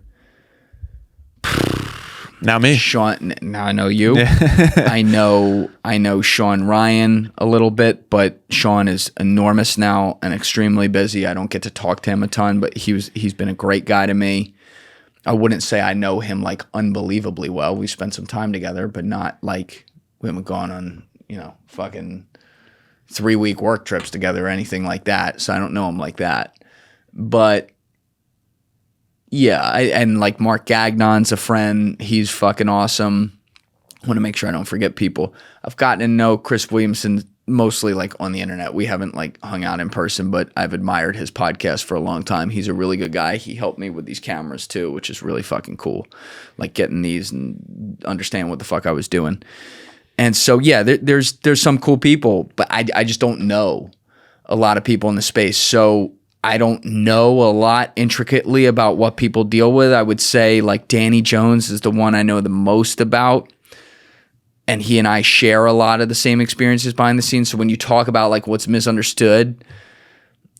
Now me. Sean, now I know you. I know Sean Ryan a little bit, but Sean is enormous now and extremely busy. I don't get to talk to him a ton, but he's been a great guy to me. I wouldn't say I know him like unbelievably well. We spent some time together, but not like we haven't gone on, fucking 3-week work trips together or anything like that. So I don't know him like that. But yeah, and like Mark Gagnon's a friend. He's fucking awesome. I want to make sure I don't forget people. I've gotten to know Chris Williamson mostly like on the internet. We haven't like hung out in person, but I've admired his podcast for a long time. He's a really good guy. He helped me with these cameras too, which is really fucking cool. Like getting these and understand what the fuck I was doing. And so yeah, there's some cool people, but I just don't know a lot of people in the space. So I don't know a lot intricately about what people deal with. I would say like Danny Jones is the one I know the most about. And he and I share a lot of the same experiences behind the scenes. So when you talk about like what's misunderstood,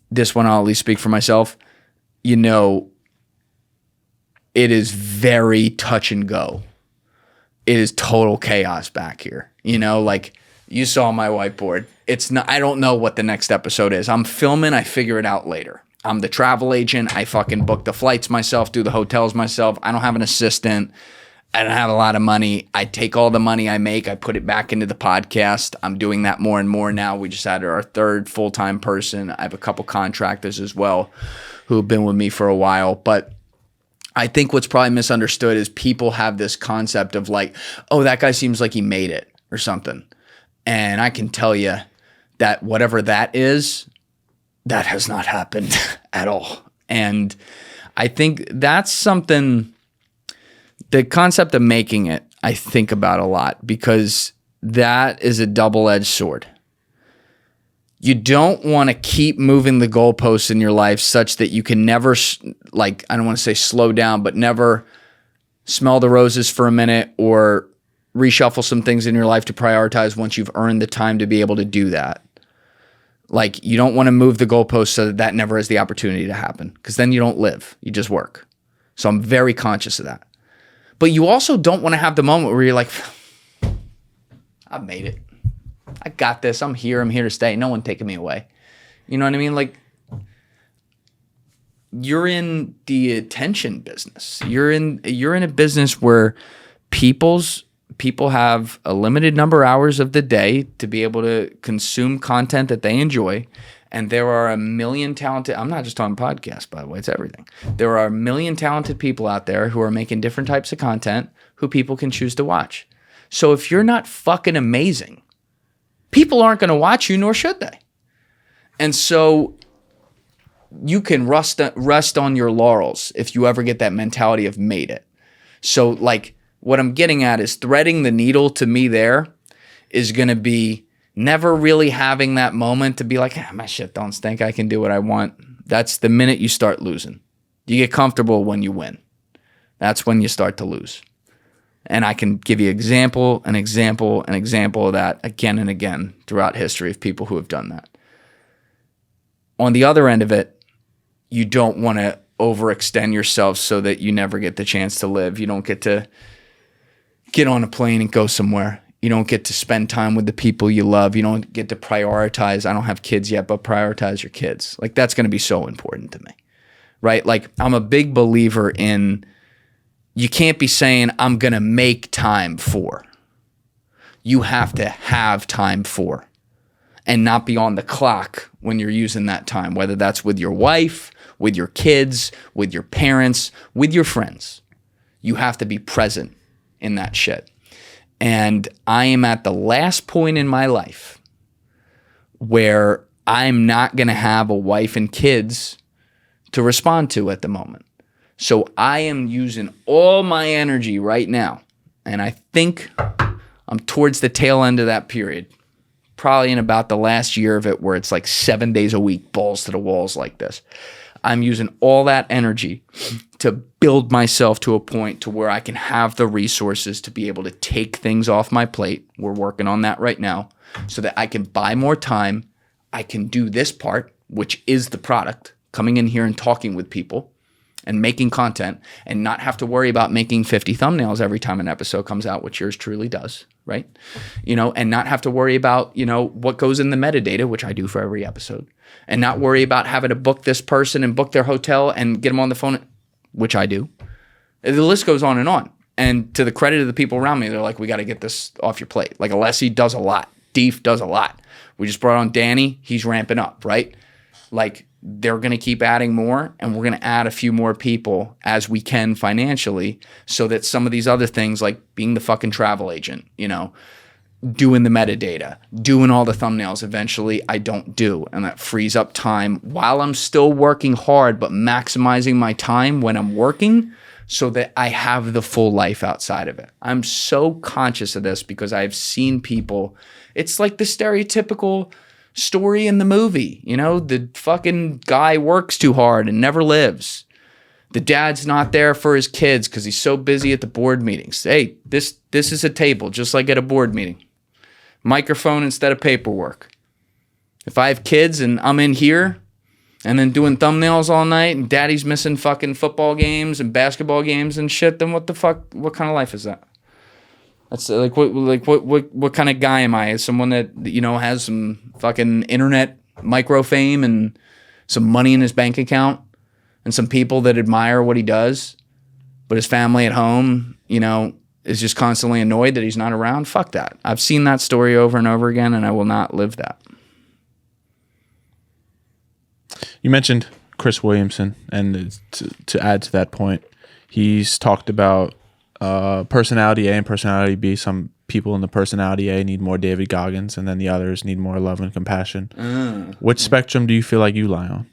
this one I'll at least speak for myself, it is very touch and go. It is total chaos back here. Like you saw my whiteboard. It's not, I don't know what the next episode is. I'm filming, I figure it out later. I'm the travel agent. I fucking book the flights myself, do the hotels myself. I don't have an assistant. I don't have a lot of money. I take all the money I make, I put it back into the podcast. I'm doing that more and more now. We just added our third full-time person. I have a couple contractors as well who have been with me for a while. But I think what's probably misunderstood is people have this concept of like, oh, that guy seems like he made it or something. And I can tell you that whatever that is, that has not happened at all. And I think that's something, the concept of making it, I think about a lot because that is a double-edged sword. You don't want to keep moving the goalposts in your life such that you can never, like, I don't want to say slow down, but never smell the roses for a minute or reshuffle some things in your life to prioritize once you've earned the time to be able to do that. Like, you don't want to move the goalposts so that never has the opportunity to happen because then you don't live. You just work. So I'm very conscious of that. But you also don't want to have the moment where you're like, I've made it. I got this. I'm here to stay. No one taking me away. You know what I mean? Like, you're in the attention business. You're in a business where people have a limited number of hours of the day to be able to consume content that they enjoy. And there are a million talented, I'm not just talking podcasts, by the way, it's everything. There are a million talented people out there who are making different types of content who people can choose to watch. So if you're not fucking amazing, people aren't going to watch you, nor should they. And so you can rest on your laurels if you ever get that mentality of made it. So like what I'm getting at is threading the needle to me there is going to be never really having that moment to be like, my shit don't stink. I can do what I want. That's the minute you start losing. You get comfortable when you win. That's when you start to lose. And I can give you example of that again and again throughout history of people who have done that. On the other end of it, you don't want to overextend yourself so that you never get the chance to live. You don't get to get on a plane and go somewhere. You don't get to spend time with the people you love. You don't get to prioritize. I don't have kids yet, but prioritize your kids. Like, that's going to be so important to me, right? Like, I'm a big believer in, you can't be saying, I'm going to make time for. You have to have time for. and not be on the clock when you're using that time, whether that's with your wife, with your kids, with your parents, with your friends. You have to be present in that shit. And I am at the last point in my life where I'm not going to have a wife and kids to respond to at the moment. So I am using all my energy right now. And I think I'm towards the tail end of that period, probably in about the last year of it, where it's like 7 days a week, balls to the walls like this. I'm using all that energy to build myself to a point to where I can have the resources to be able to take things off my plate. We're working on that right now so that I can buy more time. I can do this part, which is the product, coming in here and talking with people and making content, and not have to worry about making 50 thumbnails every time an episode comes out, which yours truly does, right? And not have to worry about, what goes in the metadata, which I do for every episode, and not worry about having to book this person and book their hotel and get them on the phone, which I do. The list goes on and on. And to the credit of the people around me, they're like, we got to get this off your plate. Like Alessi does a lot. Deef does a lot. We just brought on Danny. He's ramping up, right? Like, they're going to keep adding more, and we're going to add a few more people as we can financially, so that some of these other things, like being the fucking travel agent, doing the metadata, doing all the thumbnails, eventually I don't do. And that frees up time while I'm still working hard, but maximizing my time when I'm working so that I have the full life outside of it. I'm so conscious of this because I've seen people, it's like the stereotypical story in the movie, the fucking guy works too hard and never lives. The dad's not there for his kids because he's so busy at the board meetings. Hey, this is a table, just like at a board meeting. Microphone instead of paperwork. If I have kids and I'm in here and then doing thumbnails all night and daddy's missing fucking football games and basketball games and shit, then what the fuck, what kind of life is that? That's what kind of guy am I? As someone that, has some fucking internet micro fame and some money in his bank account and some people that admire what he does, but his family at home, is just constantly annoyed that he's not around? Fuck that. I've seen that story over and over again, and I will not live that. You mentioned Chris Williamson, and to add to that point, he's talked about personality A and personality B. Some people in the personality A need more David Goggins, and then the others need more love and compassion. Which spectrum do you feel like you lie on?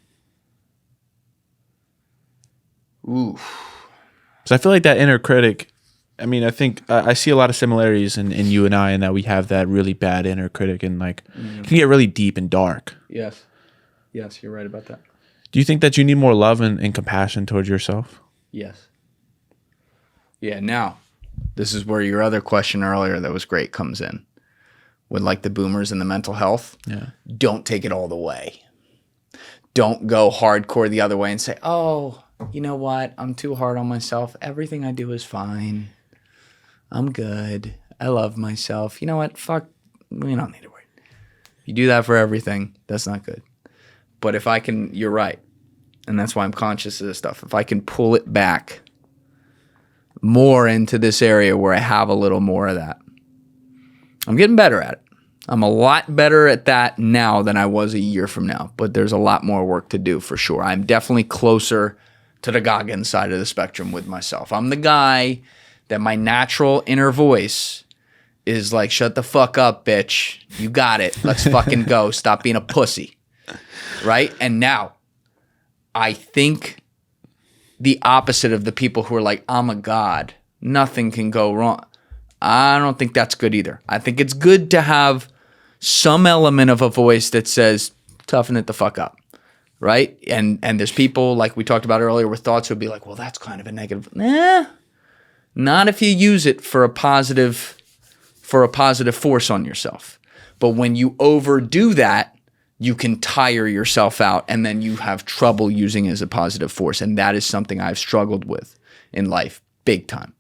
Ooh. So I feel like that inner critic, I think I see a lot of similarities in you and I, in that we have that really bad inner critic, and it can get really deep and dark. Yes, you're right about that. Do you think that you need more love and compassion towards yourself? Yes. Yeah, now, this is where your other question earlier that was great comes in. With the boomers and the mental health. Yeah. Don't take it all the way. Don't go hardcore the other way and say, oh, you know what? I'm too hard on myself. Everything I do is fine. I'm good. I love myself. You know what? Fuck, we don't need to worry. You do that for everything, that's not good. But if I can, you're right. And that's why I'm conscious of this stuff. If I can pull it back more into this area where I have a little more of that, I'm getting better at it. I'm a lot better at that now than I was a year from now, but there's a lot more work to do for sure. I'm definitely closer to the Goggins side of the spectrum with myself. I'm the guy that my natural inner voice is like, shut the fuck up, bitch. You got it. Let's fucking go. Stop being a pussy. Right? And now, I think the opposite of the people who are like, I'm a god, nothing can go wrong. I don't think that's good either. I think it's good to have some element of a voice that says, toughen it the fuck up. Right? And there's people, like we talked about earlier, with thoughts who would be like, well, that's kind of a negative. Nah. Not if you use it for a positive force on yourself. But when you overdo that, you can tire yourself out, and then you have trouble using it as a positive force. And that is something I've struggled with in life, big time.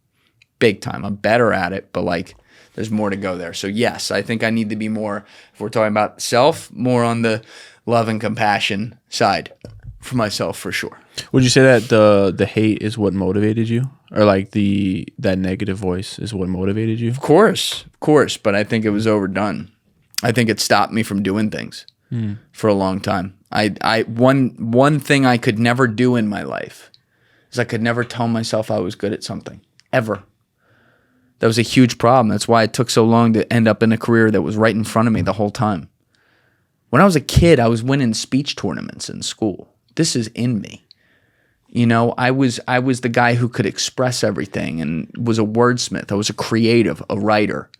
Big time. I'm better at it, but there's more to go there. So yes, I think I need to be more, if we're talking about self, more on the love and compassion side for myself, for sure. Would you say that the hate is what motivated you, or that negative voice is what motivated you? Of course, but I think it was overdone. I think it stopped me from doing things for a long time. One thing I could never do in my life is I could never tell myself I was good at something, ever. That was a huge problem. That's why it took so long to end up in a career that was right in front of me the whole time. When I was a kid, I was winning speech tournaments in school. This is in me. You know, I was the guy who could express everything and was a wordsmith. I was a creative, a writer.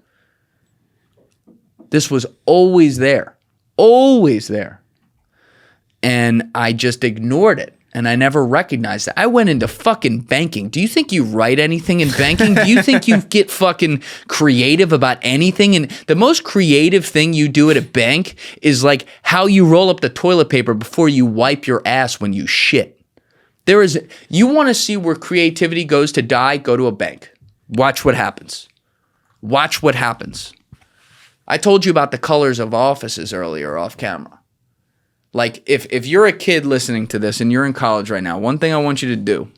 This was always there. Always there. And I just ignored it. And I never recognized it. I went into fucking banking. Do you think you write anything in banking? Do you think you get fucking creative about anything? And the most creative thing you do at a bank is like how you roll up the toilet paper before you wipe your ass when you shit. You want to see where creativity goes to die? Go to a bank. Watch what happens. Watch what happens. I told you about the colors of offices earlier off camera. Like, if you're a kid listening to this and you're in college right now, one thing I want you to do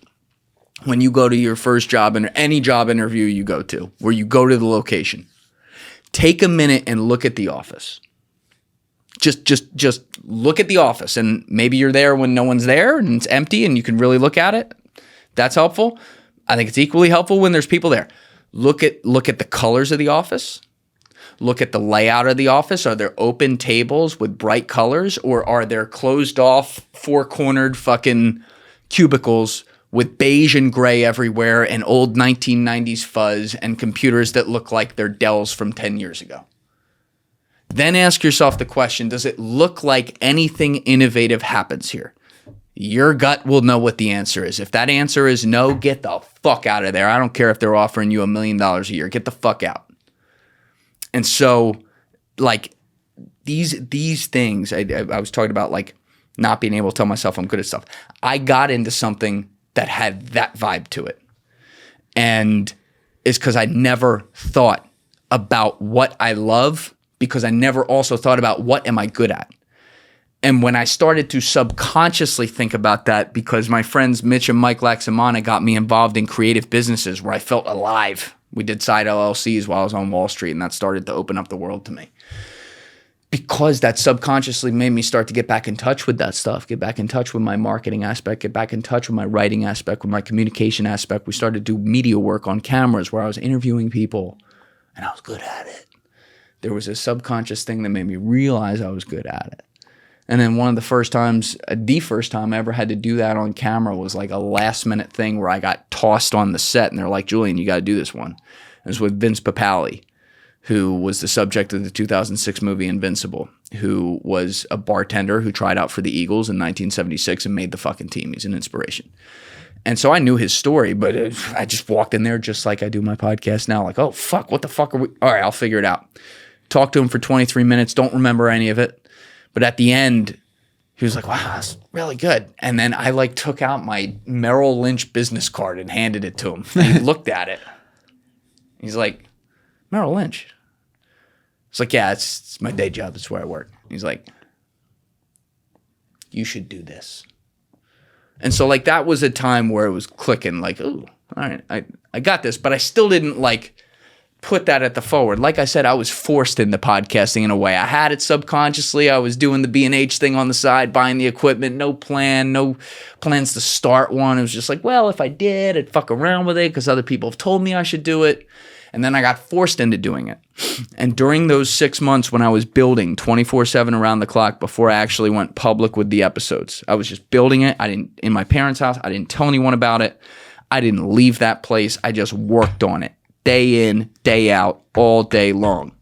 when you go to your first job and any job interview you go to, where you go to the location, take a minute and look at the office. Just look at the office, and maybe you're there when no one's there and it's empty and you can really look at it. That's helpful. I think it's equally helpful when there's people there. Look at the colors of the office. Look at the layout of the office. Are there open tables with bright colors, or are there closed off, four-cornered fucking cubicles with beige and gray everywhere and old 1990s fuzz and computers that look like they're Dells from 10 years ago? Then ask yourself the question, does it look like anything innovative happens here? Your gut will know what the answer is. If that answer is no, get the fuck out of there. I don't care if they're offering you $1 million a year. Get the fuck out. And so, like, these things, I was talking about, like, not being able to tell myself I'm good at stuff. I got into something that had that vibe to it. And it's because I never thought about what I love, because I never also thought about what am I good at. And when I started to subconsciously think about that, because my friends Mitch and Mike Laxamana got me involved in creative businesses where I felt alive. We did side LLCs while I was on Wall Street, and that started to open up the world to me. Because that subconsciously made me start to get back in touch with that stuff, get back in touch with my marketing aspect, get back in touch with my writing aspect, with my communication aspect. We started to do media work on cameras where I was interviewing people, and I was good at it. There was a subconscious thing that made me realize I was good at it. And then the first time I ever had to do that on camera was like a last minute thing where I got tossed on the set, and they're like, Julian, you got to do this one. It was with Vince Papale, who was the subject of the 2006 movie Invincible, who was a bartender who tried out for the Eagles in 1976 and made the fucking team. He's an inspiration. And so I knew his story, but I just walked in there just like I do my podcast now, like, oh, fuck, what the fuck are we? All right, I'll figure it out. Talked to him for 23 minutes, don't remember any of it. But at the end, he was like, wow, that's really good. And then I like took out my Merrill Lynch business card and handed it to him. And he looked at it. He's like, Merrill Lynch? It's like, yeah, it's my day job. It's where I work. He's like, you should do this. And so like that was a time where it was clicking, like, ooh, all right, I got this. But I still didn't like put that at the forward. Like I said, I was forced into podcasting in a way. I had it subconsciously. I was doing the B&H thing on the side, buying the equipment, no plans to start one. It was just like, well, if I did, I'd fuck around with it because other people have told me I should do it. And then I got forced into doing it. And during those 6 months when I was building 24/7 around the clock before I actually went public with the episodes, I was just building it. In my parents' house. I didn't tell anyone about it. I didn't leave that place. I just worked on it. Day in, day out, all day long.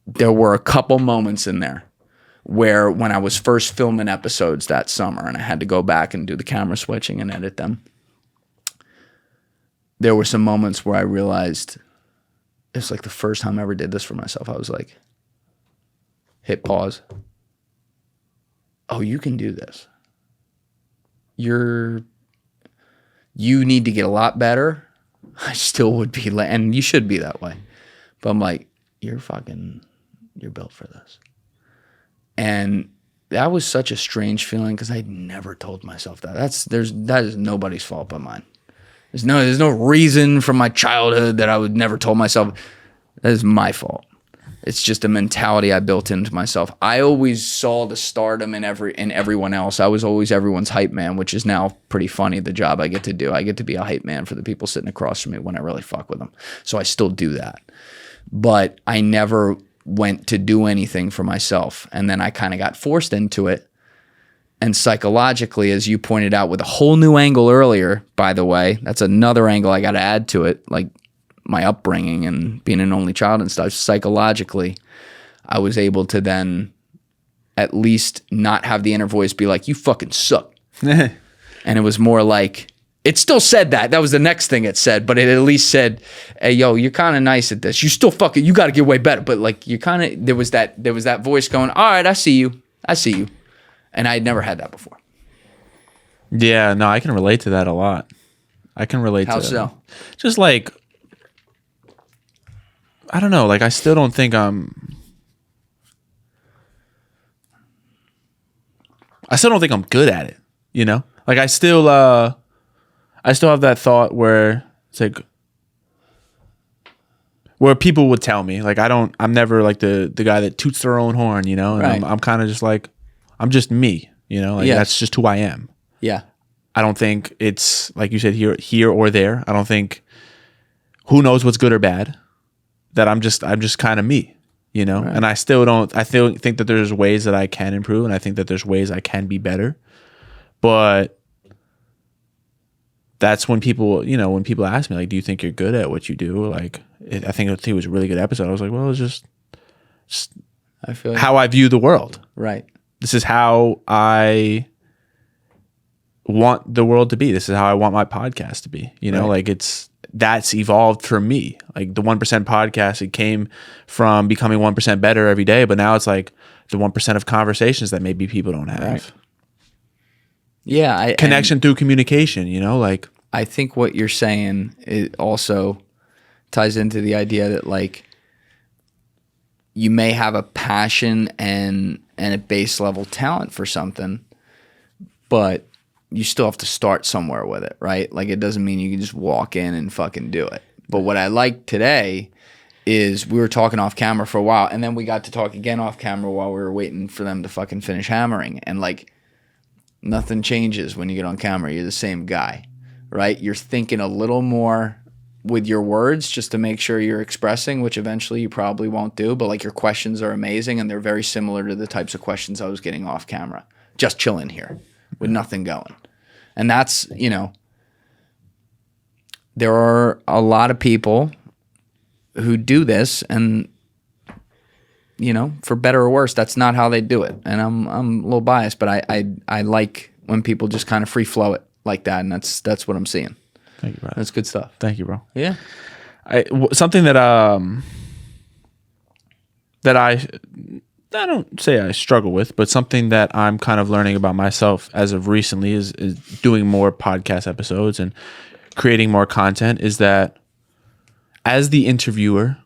There were a couple moments in there where when I was first filming episodes that summer and I had to go back and do the camera switching and edit them, there were some moments where I realized it's like the first time I ever did this for myself. I was like, hit pause. Oh, you can do this. You need to get a lot better. I still would be, and you should be that way. But I'm like, you're built for this. And that was such a strange feeling because I never told myself that. That is nobody's fault but mine. There's no reason from my childhood that I would never told myself. That is my fault. It's just a mentality I built into myself. I always saw the stardom in everyone else. I was always everyone's hype man, which is now pretty funny, the job I get to do. I get to be a hype man for the people sitting across from me when I really fuck with them. So I still do that. But I never went to do anything for myself. And then I kind of got forced into it. And psychologically, as you pointed out with a whole new angle earlier, by the way, that's another angle I got to add to it, like my upbringing and being an only child and stuff. Psychologically, I was able to then at least not have the inner voice be like, you fucking suck. And it was more like, it still said that. That was the next thing it said, but it at least said, hey, yo, you're kind of nice at this. You still fucking, you got to get way better. But like, you kind of, there was that voice going, all right, I see you. And I had never had that before. Yeah, no, I can relate to that a lot. I can relate How to so? Just like, I don't know, like I still don't think I'm good at it, you know? Like I still have that thought where it's like where people would tell me, like I'm never like the guy that toots their own horn, you know? And right. I'm kind of just like, I'm just me, you know? Like that's just who I am. Yeah. I don't think it's like you said here or there. I don't think who knows what's good or bad. That I'm just kind of me, you know? Right. And I still think that there's ways that I can improve, and I think that there's ways I can be better. But that's when people ask me, like, do you think you're good at what you do? Like, I think it was a really good episode. I was like, well, it's just I feel like how I view the world. Right. This is how I want the world to be. This is how I want my podcast to be. You know, like that's evolved for me. Like the 1% podcast, it came from becoming 1% better every day, but now it's like the 1% of conversations that maybe people don't have. Right. Yeah. Connection through communication, you know, like. I think what you're saying, it also ties into the idea that like you may have a passion and a base level talent for something, but you still have to start somewhere with it, right? Like it doesn't mean you can just walk in and fucking do it. But what I like today is we were talking off camera for a while, and then we got to talk again off camera while we were waiting for them to fucking finish hammering. And like nothing changes when you get on camera. You're the same guy, right? You're thinking a little more with your words just to make sure you're expressing, which eventually you probably won't do. But like your questions are amazing, and they're very similar to the types of questions I was getting off camera. Just chilling here with nothing going. And that's, you know, there are a lot of people who do this, and, you know, for better or worse, that's not how they do it. And I'm a little biased, but I like when people just kind of free flow it like that, and that's what I'm seeing. Thank you, bro. That's good stuff. Thank you, bro. Yeah. Something that I don't say I struggle with, but something that I'm kind of learning about myself as of recently is doing more podcast episodes and creating more content, is that as the interviewer,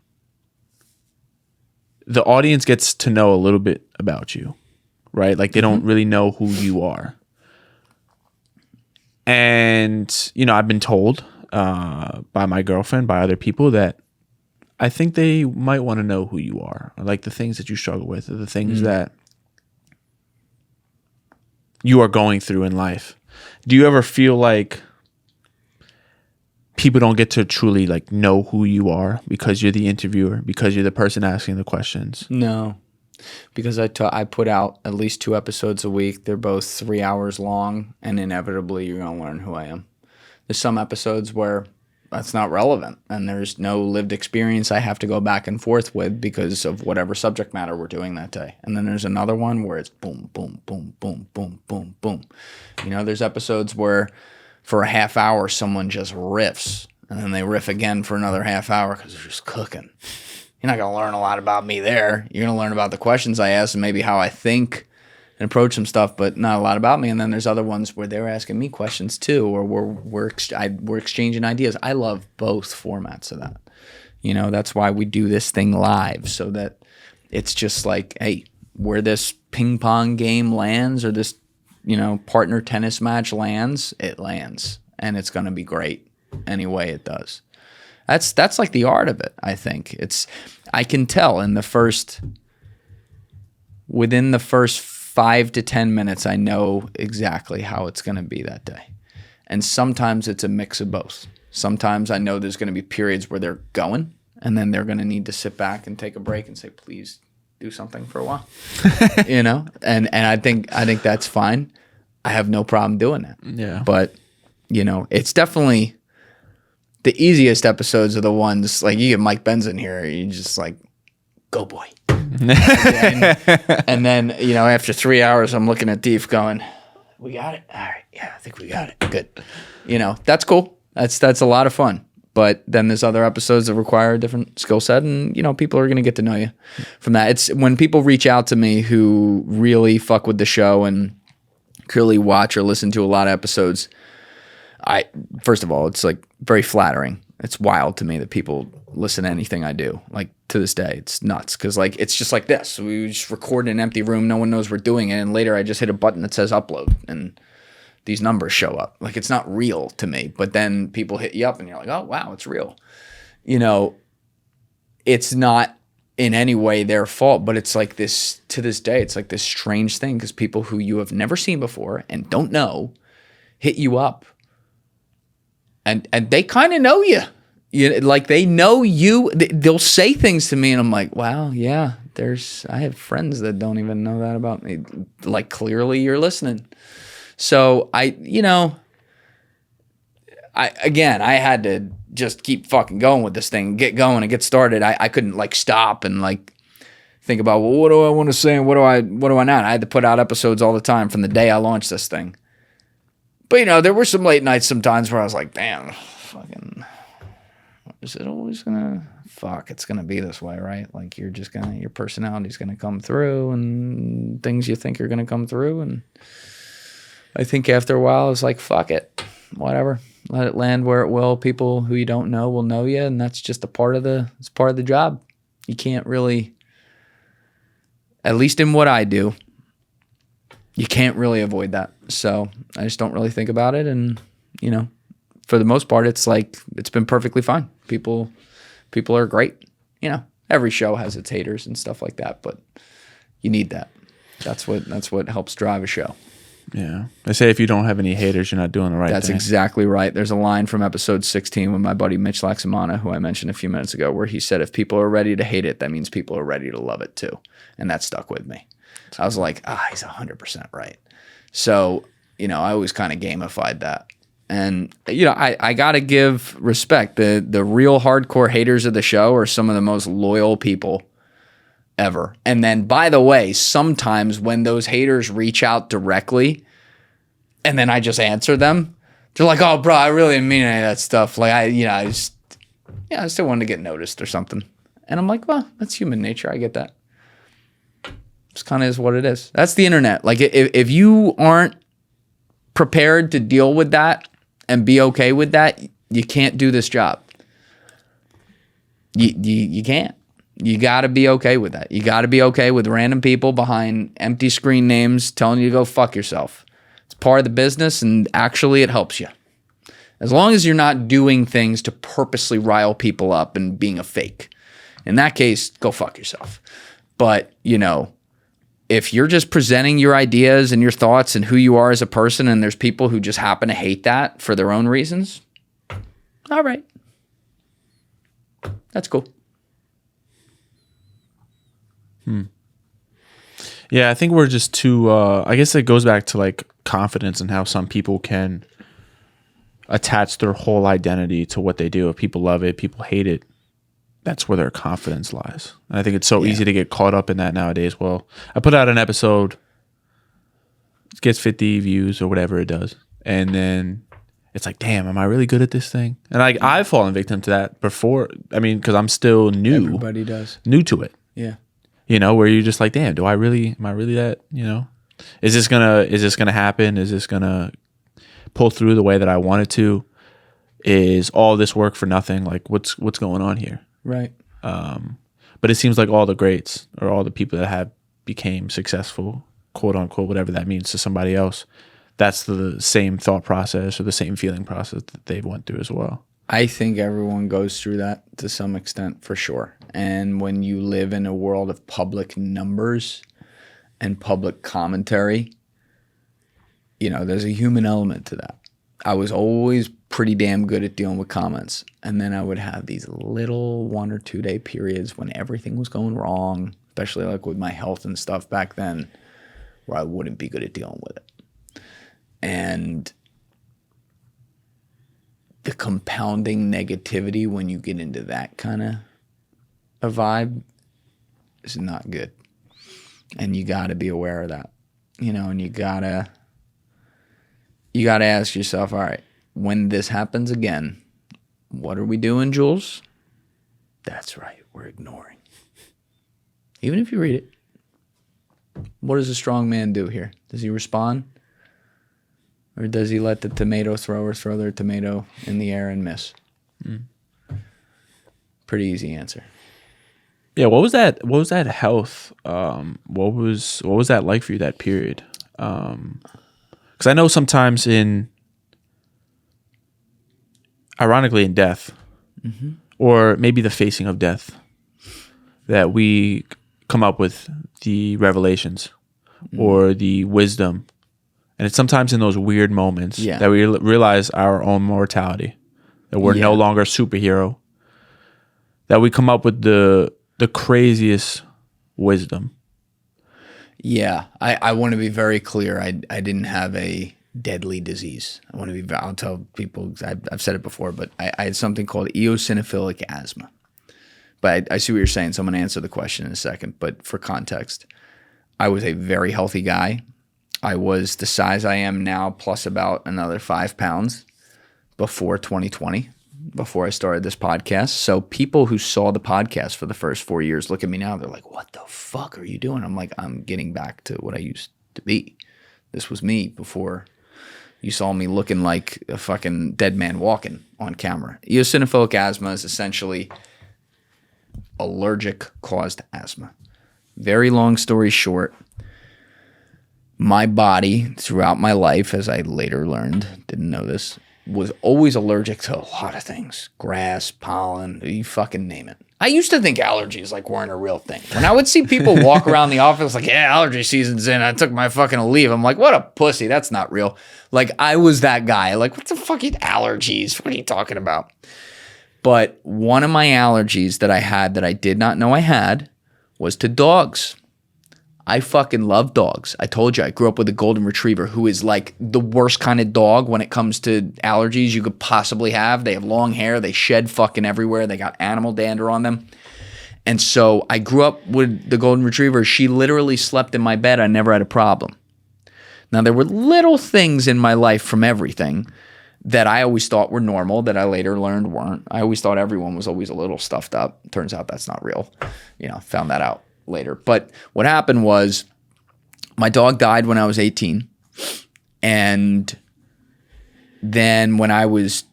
the audience gets to know a little bit about you, right? Like they don't really know who you are. And, you know, I've been told by my girlfriend, by other people, that I think they might want to know who you are, or like the things that you struggle with, or the things that you are going through in life. Do you ever feel like people don't get to truly like know who you are because you're the interviewer, because you're the person asking the questions? No, because I put out at least 2 episodes a week. They're both 3 hours long, and inevitably you're going to learn who I am. There's some episodes where that's not relevant, and there's no lived experience I have to go back and forth with because of whatever subject matter we're doing that day. And then there's another one where it's boom, boom, boom, boom, boom, boom, boom. You know, there's episodes where for a half hour someone just riffs, and then they riff again for another half hour because they're just cooking. You're not going to learn a lot about me there. You're going to learn about the questions I ask and maybe how I think and approach some stuff, but not a lot about me. And then there's other ones where they're asking me questions too, or we're exchanging ideas. I love both formats of that. You know, that's why we do this thing live, so that it's just like, hey, where this ping pong game lands, or this, you know, partner tennis match lands, it lands, and it's going to be great any way it does. That's like the art of it. I think I can tell within the first 5 to 10 minutes, I know exactly how it's going to be that day. And sometimes it's a mix of both. Sometimes I know there's going to be periods where they're going, and then they're going to need to sit back and take a break and say, please do something for a while, and I think that's fine. I have no problem doing that. Yeah. But, it's definitely the easiest episodes are the ones, like you get Mike Benz in here, you just like, go boy. and then, after 3 hours, I'm looking at Deef going, we got it? All right. Yeah, I think we got it. Good. That's cool. That's a lot of fun. But then there's other episodes that require a different skill set, and people are going to get to know you from that. It's when people reach out to me who really fuck with the show and clearly watch or listen to a lot of episodes. First of all, it's like very flattering. It's wild to me that people listen to anything I do. Like to this day, it's nuts because like it's just like this. We just record in an empty room, no one knows we're doing it, and later I just hit a button that says upload, and these numbers show up. Like it's not real to me, but then people hit you up and you're like, oh wow, it's real. It's not in any way their fault, but it's like this to this day. It's like this strange thing because people who you have never seen before and don't know hit you up, and they kind of know you. Like they know you. They'll say things to me, and I'm like, wow, yeah. I have friends that don't even know that about me. Like clearly you're listening. So I had to just keep fucking going with this thing, get going and get started. I couldn't like stop and like think about, well, what do I want to say and what do I not? I had to put out episodes all the time from the day I launched this thing. But there were some late nights sometimes where I was like, damn, fucking, is it always gonna it's gonna be this way, right? Like your personality's gonna come through and things you think are gonna come through, and I think after a while, it's like, fuck it, whatever. Let it land where it will. People who you don't know will know you, and that's just it's part of the job. You can't really, at least in what I do, you can't really avoid that. So I just don't really think about it, and for the most part, it's like it's been perfectly fine. People are great. Every show has its haters and stuff like that, but you need that. That's what helps drive a show. Yeah. They say if you don't have any haters, you're not doing the right thing. That's exactly right. There's a line from episode 16 with my buddy Mitch Laxamana, who I mentioned a few minutes ago, where he said, if people are ready to hate it, that means people are ready to love it too. And that stuck with me. I was like, he's 100% right. So, I always kind of gamified that. And, I got to give respect. The real hardcore haters of the show are some of the most loyal people ever. And then, by the way, sometimes when those haters reach out directly and then I just answer them, they're like, oh, bro, I really didn't mean any of that stuff. Like, I still wanted to get noticed or something. And I'm like, well, that's human nature. I get that. It's kind of is what it is. That's the internet. Like, if you aren't prepared to deal with that and be okay with that, you can't do this job. You can't. You got to be okay with that. You got to be okay with random people behind empty screen names telling you to go fuck yourself. It's part of the business, and actually it helps you. As long as you're not doing things to purposely rile people up and being a fake. In that case, go fuck yourself. But, if you're just presenting your ideas and your thoughts and who you are as a person, and there's people who just happen to hate that for their own reasons, all right. That's cool. Yeah, I think we're just too, I guess it goes back to like confidence and how some people can attach their whole identity to what they do. If people love it, people hate it, that's where their confidence lies. And I think it's so easy to get caught up in that nowadays. Well, I put out an episode, it gets 50 views or whatever it does. And then it's like, damn, am I really good at this thing? And like I've fallen victim to that before. I mean, because I'm still new. Everybody does. New to it. Yeah. Where you're just like, damn, am I really that, is this gonna happen? Is this gonna pull through the way that I want it to? Is all this work for nothing? Like what's going on here? Right. But it seems like all the greats or all the people that have became successful, quote unquote, whatever that means to somebody else, that's the same thought process or the same feeling process that they went through as well. I think everyone goes through that to some extent, for sure. And when you live in a world of public numbers and public commentary, there's a human element to that. I was always pretty damn good at dealing with comments. And then I would have these little 1 or 2 day periods when everything was going wrong, especially like with my health and stuff back then, where I wouldn't be good at dealing with it. And the compounding negativity when you get into that kind of a vibe is not good. And you got to be aware of that, and you got to ask yourself, all right, when this happens again, what are we doing, Jules? That's right, we're ignoring. Even if you read it. What does a strong man do here? Does he respond? Or does he let the tomato thrower throw their tomato in the air and miss? Pretty easy answer. Yeah, what was that health? What was that like for you, that period? Because I know sometimes ironically in death, or maybe the facing of death, that we come up with the revelations or the wisdom. And it's sometimes in those weird moments that we realize our own mortality, that we're no longer a superhero, that we come up with the craziest wisdom. Yeah, I want to be very clear. I didn't have a deadly disease. I'll tell people, I've said it before, but I had something called eosinophilic asthma. But I see what you're saying, so I'm going to answer the question in a second. But for context, I was a very healthy guy. I was the size I am now, plus about another 5 pounds before 2020, before I started this podcast. So people who saw the podcast for the first 4 years look at me now, they're like, what the fuck are you doing? I'm like, I'm getting back to what I used to be. This was me before you saw me looking like a fucking dead man walking on camera. Eosinophilic asthma is essentially allergic-caused asthma. Very long story short, my body throughout my life, as I later learned, didn't know this, was always allergic to a lot of things. Grass, pollen, you fucking name it. I used to think allergies weren't a real thing. When I would see people walk around the office like, yeah, allergy season's in, I took my fucking leave. I'm like, what a pussy. That's not real. I was that guy. What the fuck is allergies? What are you talking about? But one of my allergies that I had that I did not know I had was to dogs. I fucking love dogs. I told you I grew up with a golden retriever who is the worst kind of dog when it comes to allergies you could possibly have. They have long hair. They shed fucking everywhere. They got animal dander on them. And so I grew up with the golden retriever. She literally slept in my bed. I never had a problem. Now, there were little things in my life from everything that I always thought were normal that I later learned weren't. I always thought everyone was always a little stuffed up. Turns out that's not real. Found that out later. But what happened was my dog died when I was 18. And then when I was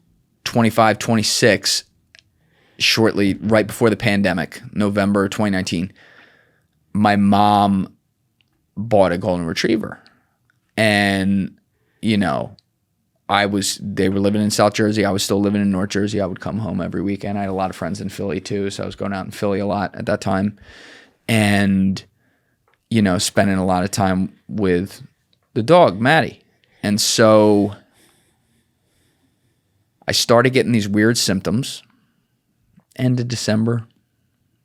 25, 26, shortly right before the pandemic, November 2019, my mom bought a golden retriever. And, they were living in South Jersey. I was still living in North Jersey. I would come home every weekend. I had a lot of friends in Philly too. So I was going out in Philly a lot at that time. And, spending a lot of time with the dog, Maddie. And so I started getting these weird symptoms. End of December,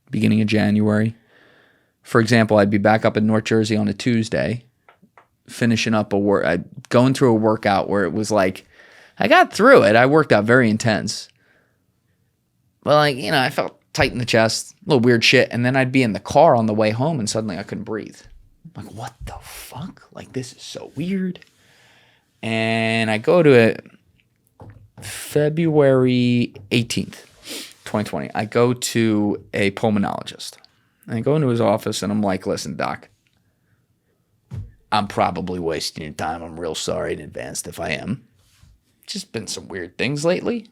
beginning of January. For example, I'd be back up in North Jersey on a Tuesday, finishing up going through a workout where it was I got through it. I worked out very intense. But I felt tight in the chest, a little weird shit. And then I'd be in the car on the way home and suddenly I couldn't breathe. I'm like, what the fuck? This is so weird. And I go to it February 18th, 2020. I go to a pulmonologist. And I go into his office and I'm like, listen, doc, I'm probably wasting your time. I'm real sorry in advance if I am. Just been some weird things lately.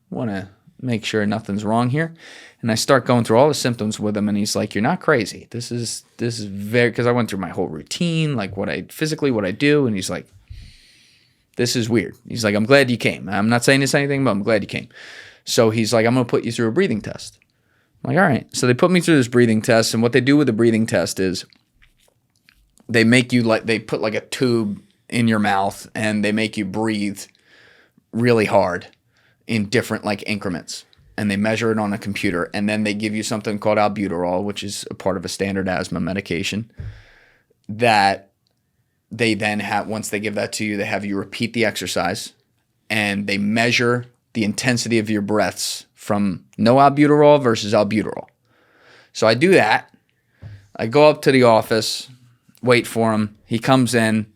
Want to make sure nothing's wrong here. And I start going through all the symptoms with him and he's like, you're not crazy. This is very, because I went through my whole routine, what I do. And he's like, This is weird. He's like, I'm glad you came. I'm not saying this anything, but I'm glad you came. So he's like, I'm going to put you through a breathing test. I'm like, all right. So they put me through this breathing test. And what they do with the breathing test is they make you they put like a tube in your mouth and they make you breathe really hard in different like increments. And they measure it on a computer. And then they give you something called albuterol, which is a part of a standard asthma medication that they then have, once they give that to you, they have you repeat the exercise and they measure the intensity of your breaths from no albuterol versus albuterol. So I do that. I go up to the office, wait for him. He comes in.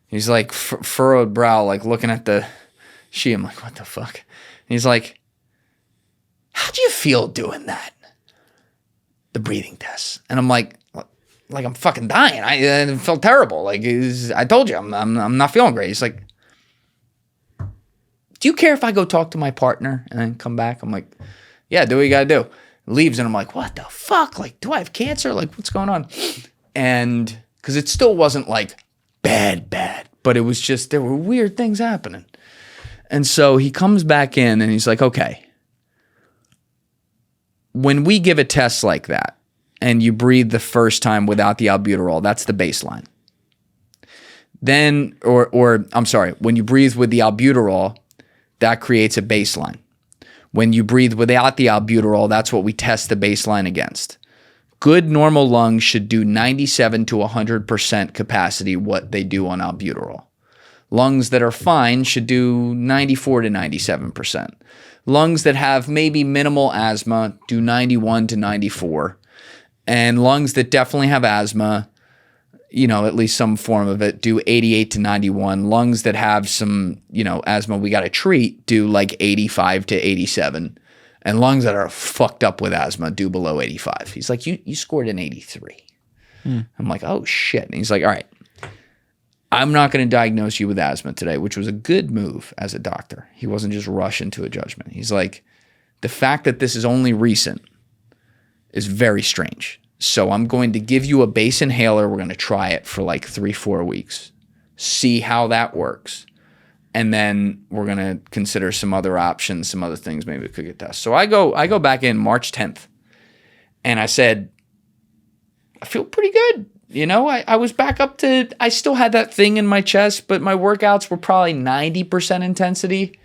He's like furrowed brow, like looking at the sheet. I'm like, what the fuck? And he's like, how'd you feel doing that? The breathing test. And I'm like I'm fucking dying. I felt terrible. Like I told you, I'm not feeling great. He's like, do you care if I go talk to my partner and then come back? I'm like, yeah, do what you gotta do. Leaves and I'm like, what the fuck? Like, do I have cancer? Like, what's going on? And because it still wasn't like bad, but it was just, there were weird things happening. And so he comes back in and he's like, okay, when we give a test like that, and you breathe the first time without the albuterol, that's the baseline. Then, or I'm sorry, when you breathe with the albuterol, that creates a baseline. When you breathe without the albuterol, that's what we test the baseline against. Good normal lungs should do 97 to 100% capacity what they do on albuterol. Lungs that are fine should do 94 to 97%. Lungs that have maybe minimal asthma do 91 to 94. And lungs that definitely have asthma, at least some form of it, do 88 to 91. Lungs that have some, asthma we got to treat do like 85 to 87. And lungs that are fucked up with asthma do below 85. He's like, you scored an 83. I'm like, oh shit. And he's like, all right, I'm not going to diagnose you with asthma today, which was a good move as a doctor. He wasn't just rushing to a judgment. He's like, the fact that this is only recent is very strange. So I'm going to give you a base inhaler. We're going to try it for like 3-4 weeks, see how that works. And then we're going to consider some other options, some other things maybe we could get tested. So I go back in March 10th and I said, I feel pretty good. I was back up to, I still had that thing in my chest, but my workouts were probably 90% intensity.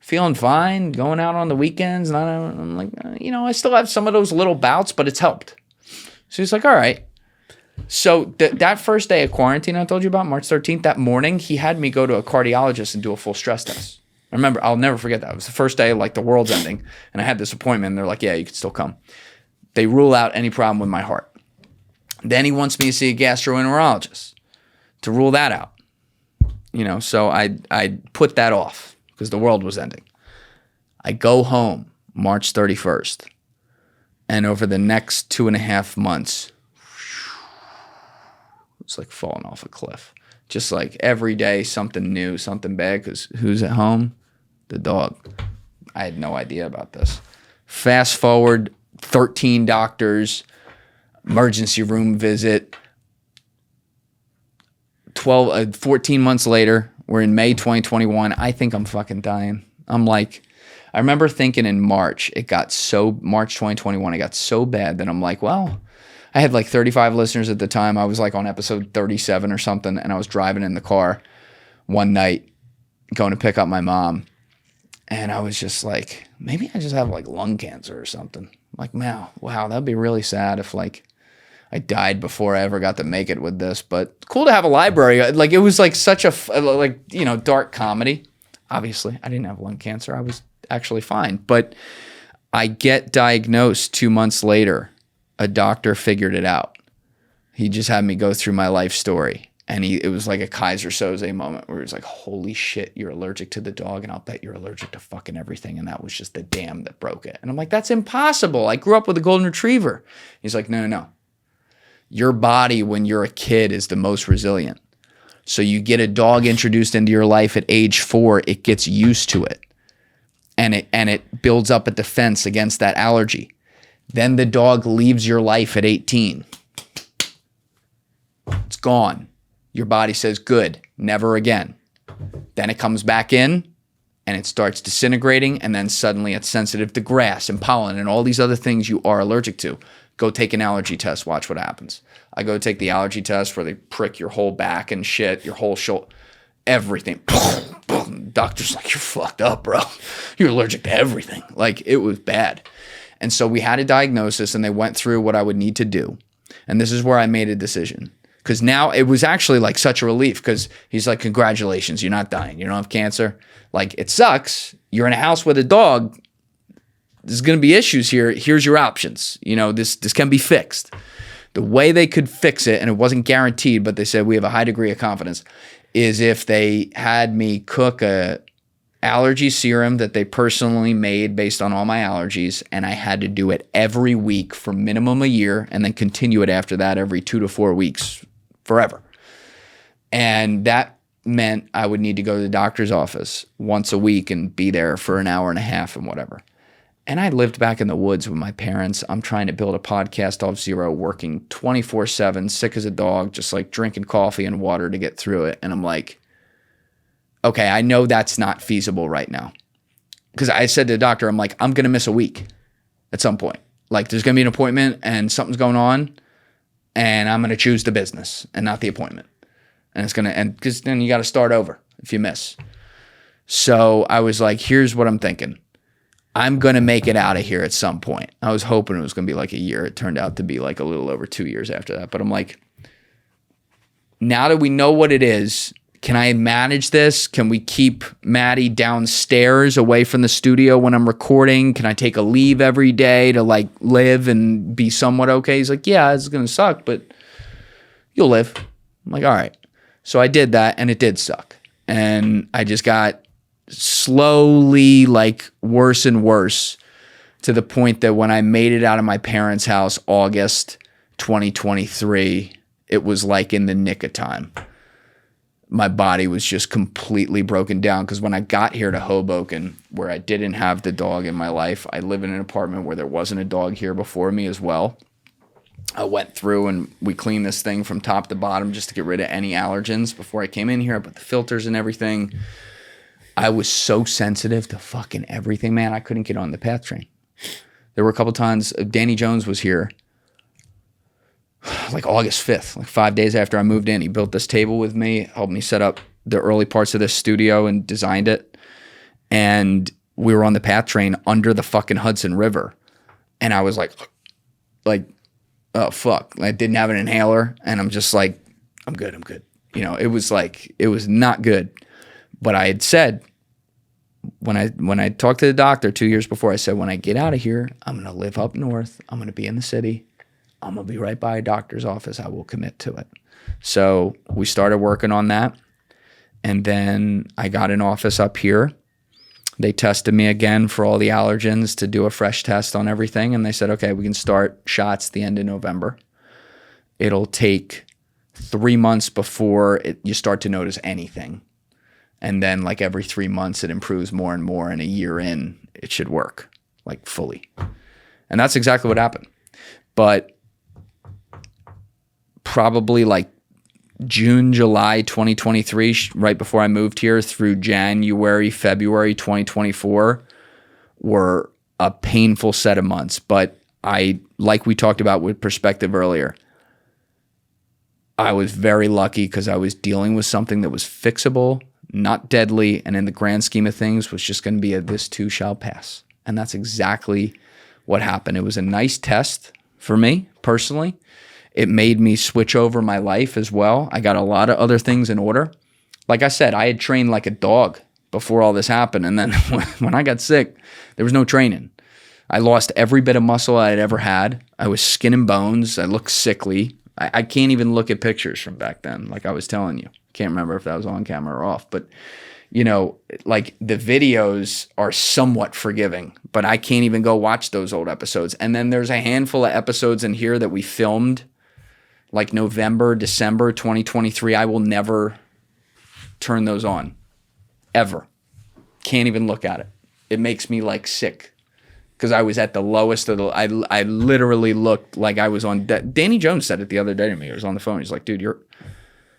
Feeling fine, going out on the weekends. And I'm like, I still have some of those little bouts, but it's helped. So he's like, all right. So that first day of quarantine I told you about, March 13th, that morning, he had me go to a cardiologist and do a full stress test. I remember, I'll never forget that. It was the first day, like the world's ending. And I had this appointment and they're like, yeah, you can still come. They rule out any problem with my heart. Then he wants me to see a gastroenterologist to rule that out. So I put that off because the world was ending. I go home March 31st. And over the next 2.5 months, it's like falling off a cliff. Just like every day, something new, something bad. Because who's at home? The dog. I had no idea about this. Fast forward, 13 doctors, emergency room visit. 14 months later, we're in May 2021. I think I'm fucking dying. I'm like, I remember thinking in March 2021, it got so bad that I'm like, well, I had like 35 listeners at the time. I was like on episode 37 or something, and I was driving in the car one night going to pick up my mom. And I was just like, maybe I just have like lung cancer or something. Like, wow, that'd be really sad if like I died before I ever got to make it with this. But cool to have a library. Like it was like such a dark comedy. Obviously, I didn't have lung cancer. I was actually fine. But I get diagnosed 2 months later. A doctor figured it out. He just had me go through my life story. And it was like a Kaiser Soze moment where he was like, holy shit, you're allergic to the dog, and I'll bet you're allergic to fucking everything. And that was just the dam that broke it. And I'm like, that's impossible. I grew up with a golden retriever. He's like, no. Your body when you're a kid is the most resilient. So you get a dog introduced into your life at age 4, it gets used to it. And it builds up a defense against that allergy. Then the dog leaves your life at 18. It's gone. Your body says, good, never again. Then it comes back in and it starts disintegrating, and then suddenly it's sensitive to grass and pollen and all these other things you are allergic to. Go take an allergy test, watch what happens. I go take the allergy test where they prick your whole back and shit, your whole shoulder, everything. Doctor's like, you're fucked up, bro. You're allergic to everything. Like, it was bad. And so we had a diagnosis, and they went through what I would need to do. And this is where I made a decision. Because now it was actually like such a relief, because he's like, congratulations, you're not dying. You don't have cancer. Like, it sucks. You're in a house with a dog. There's going to be issues here. Here's your options. You know, this can be fixed. The way they could fix it, and it wasn't guaranteed, but they said we have a high degree of confidence, is if they had me cook a allergy serum that they personally made based on all my allergies, and I had to do it every week for minimum a year, and then continue it after that every 2 to 4 weeks forever. And that meant I would need to go to the doctor's office once a week and be there for an hour and a half and whatever. And I lived back in the woods with my parents. I'm trying to build a podcast off zero, working 24/7, sick as a dog, just like drinking coffee and water to get through it. And I'm like, okay, I know that's not feasible right now. Because I said to the doctor, I'm like, I'm going to miss a week at some point. Like, there's going to be an appointment and something's going on, and I'm going to choose the business and not the appointment. And it's going to end, because then you got to start over if you miss. So I was like, here's what I'm thinking. I'm going to make it out of here at some point. I was hoping it was going to be like a year. It turned out to be like a little over 2 years after that. But I'm like, now that we know what it is, can I manage this? Can we keep Maddie downstairs away from the studio when I'm recording? Can I take a leave every day to like live and be somewhat okay? He's like, yeah, it's going to suck, but you'll live. I'm like, all right. So I did that, and it did suck. And I just got slowly like worse and worse, to the point that when I made it out of my parents' house, August 2023, it was like in the nick of time. My body was just completely broken down, because when I got here to Hoboken, where I didn't have the dog in my life, I live in an apartment where there wasn't a dog here before me as well. I went through and we cleaned this thing from top to bottom just to get rid of any allergens before I came in here. I put the filters and everything. I was so sensitive to fucking everything, man. I couldn't get on the PATH train. There were a couple times Danny Jones was here, like August 5th, like 5 days after I moved in. He built this table with me, helped me set up the early parts of this studio and designed it. And we were on the PATH train under the fucking Hudson River. And I was like, oh, fuck. I didn't have an inhaler. And I'm just like, I'm good. You know, it was like, it was not good. But I had said, when I talked to the doctor 2 years before, I said, when I get out of here, I'm going to live up north. I'm going to be in the city. I'm going to be right by a doctor's office. I will commit to it. So we started working on that. And then I got an office up here. They tested me again for all the allergens to do a fresh test on everything. And they said, okay, we can start shots the end of November. It'll take 3 months before you start to notice anything. And then like every 3 months, it improves more and more. And a year in, it should work like fully. And that's exactly what happened. But probably like June, July 2023, right before I moved here, through January, February 2024 were a painful set of months. But like we talked about with perspective earlier, I was very lucky because I was dealing with something that was fixable, not deadly, and in the grand scheme of things was just going to be a this too shall pass. And that's exactly what happened. It was a nice test for me personally. It made me switch over my life as well. I got a lot of other things in order. Like I said, I had trained like a dog before all this happened. And then when I got sick, there was no training. I lost every bit of muscle I had ever had. I was skin and bones. I looked sickly. I can't even look at pictures from back then, like I was telling you. Can't remember if that was on camera or off. But, you know, like the videos are somewhat forgiving, but I can't even go watch those old episodes. And then there's a handful of episodes in here that we filmed like November, December 2023. I will never turn those on, ever. Can't even look at it. It makes me like sick. Because I was at the lowest of the, I literally looked like I was on, Danny Jones said it the other day to me. He was on the phone. He's like, dude,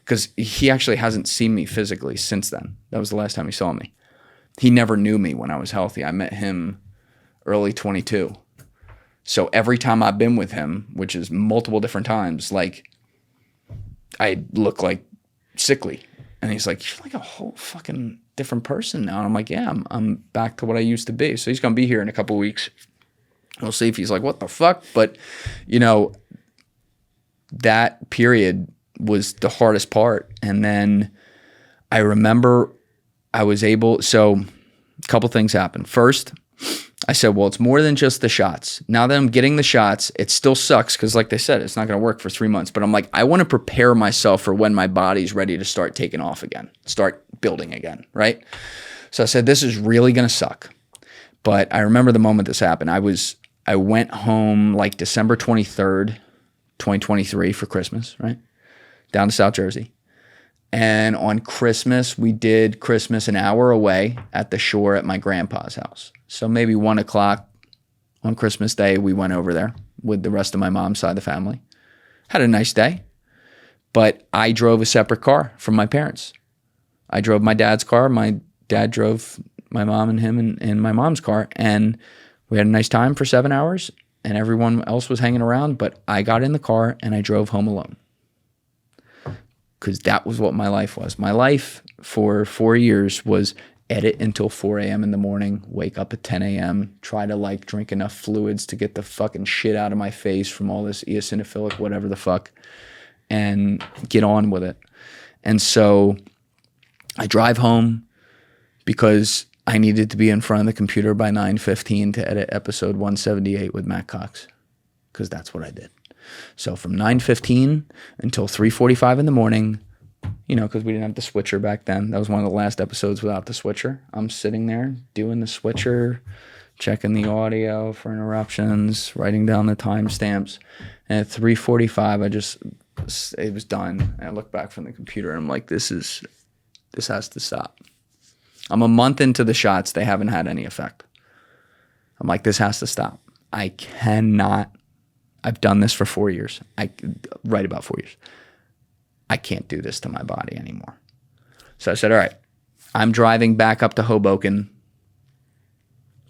because he actually hasn't seen me physically since then. That was the last time he saw me. He never knew me when I was healthy. I met him early 22. So every time I've been with him, which is multiple different times, like I look like sickly. And he's like, you're like a whole fucking different person now. And I'm like, yeah, I'm back to what I used to be. So he's going to be here in a couple of weeks. We'll see if he's like, what the fuck? But, you know, that period was the hardest part. And then I remember I was able, so a couple things happened. First, I said, well, it's more than just the shots. Now that I'm getting the shots, it still sucks because like they said, it's not going to work for 3 months. But I'm like, I want to prepare myself for when my body's ready to start taking off again, start building again, right? So I said, this is really going to suck. But I remember the moment this happened. I went home like December 23rd, 2023 for Christmas, right? Down to South Jersey. And on Christmas, we did Christmas an hour away at the shore at my grandpa's house. So maybe 1 o'clock on Christmas Day, we went over there with the rest of my mom's side of the family. Had a nice day. But I drove a separate car from my parents. I drove my dad's car. My dad drove my mom and him in my mom's car. And we had a nice time for 7 hours. And everyone else was hanging around. But I got in the car and I drove home alone. Because that was what my life was. My life for 4 years was edit until 4 a.m. in the morning, wake up at 10 a.m., try to like drink enough fluids to get the fucking shit out of my face from all this eosinophilic whatever the fuck, and get on with it. And so I drive home because I needed to be in front of the computer by 9:15 to edit episode 178 with Matt Cox, because that's what I did. So from 9:15 until 3:45 in the morning, you know, because we didn't have the switcher back then. That was one of the last episodes without the switcher. I'm sitting there doing the switcher, checking the audio for interruptions, writing down the timestamps. And at 3:45, it was done. And I look back from the computer and I'm like, this has to stop. I'm a month into the shots. They haven't had any effect. I'm like, this has to stop. I cannot. I've done this for 4 years. Right about 4 years. I can't do this to my body anymore. So I said, all right, I'm driving back up to Hoboken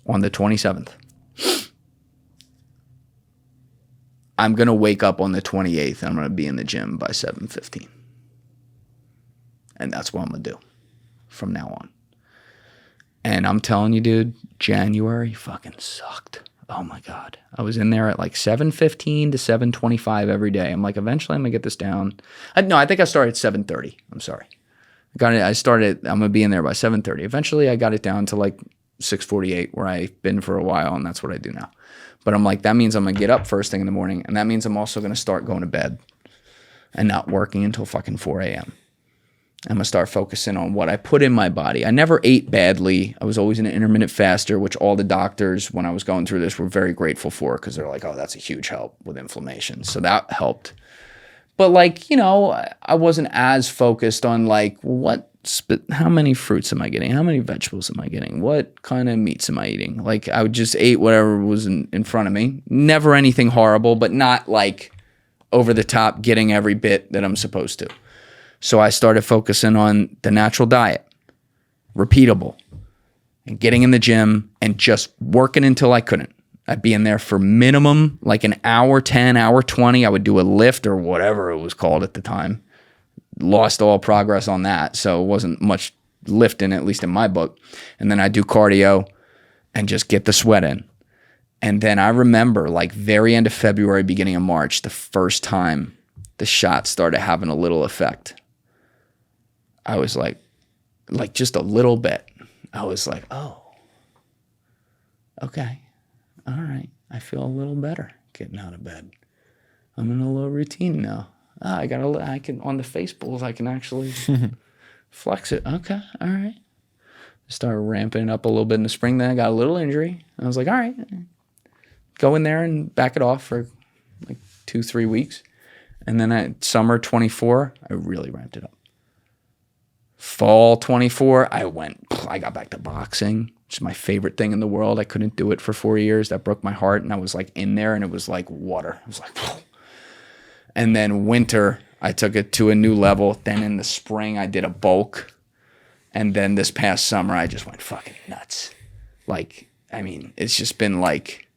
on the 27th. I'm going to wake up on the 28th. I'm going to be in the gym by 7:15. And that's what I'm going to do from now on. And I'm telling you, dude, January fucking sucked. Oh my God. I was in there at like 7:15 to 7:25 every day. I'm like, eventually I'm gonna get this down. I think I started at 7:30. I'm sorry. I'm gonna be in there by 7:30. Eventually I got it down to like 6:48 where I've been for a while, and that's what I do now. But I'm like, that means I'm gonna get up first thing in the morning, and that means I'm also gonna start going to bed and not working until fucking 4 a.m. I'm going to start focusing on what I put in my body. I never ate badly. I was always an intermittent faster, which all the doctors, when I was going through this, were very grateful for, because they're like, oh, that's a huge help with inflammation. So that helped. But like, you know, I wasn't as focused on like, how many fruits am I getting? How many vegetables am I getting? What kind of meats am I eating? Like, I would just ate whatever was in front of me. Never anything horrible, but not like over the top getting every bit that I'm supposed to. So I started focusing on the natural diet, repeatable, and getting in the gym and just working until I couldn't. I'd be in there for minimum like an hour 10, hour 20. I would do a lift or whatever it was called at the time. Lost all progress on that, so it wasn't much lifting, at least in my book. And then I'd do cardio and just get the sweat in. And then I remember like very end of February, beginning of March, the first time the shots started having a little effect. I was like just a little bit. I was like, oh, okay. All right. I feel a little better getting out of bed. I'm in a little routine now. I can, on the face pulls, I can actually flex it. Okay. All right. Started ramping it up a little bit in the spring. Then I got a little injury. I was like, all right, go in there and back it off for like 2-3 weeks. And then at summer 24, I really ramped it up. Fall 24, I got back to boxing, which is my favorite thing in the world. I couldn't do it for 4 years. That broke my heart. And I was like in there and it was like water. It was like, and then winter, I took it to a new level. Then in the spring, I did a bulk. And then this past summer, I just went fucking nuts. Like, I mean, it's just been like,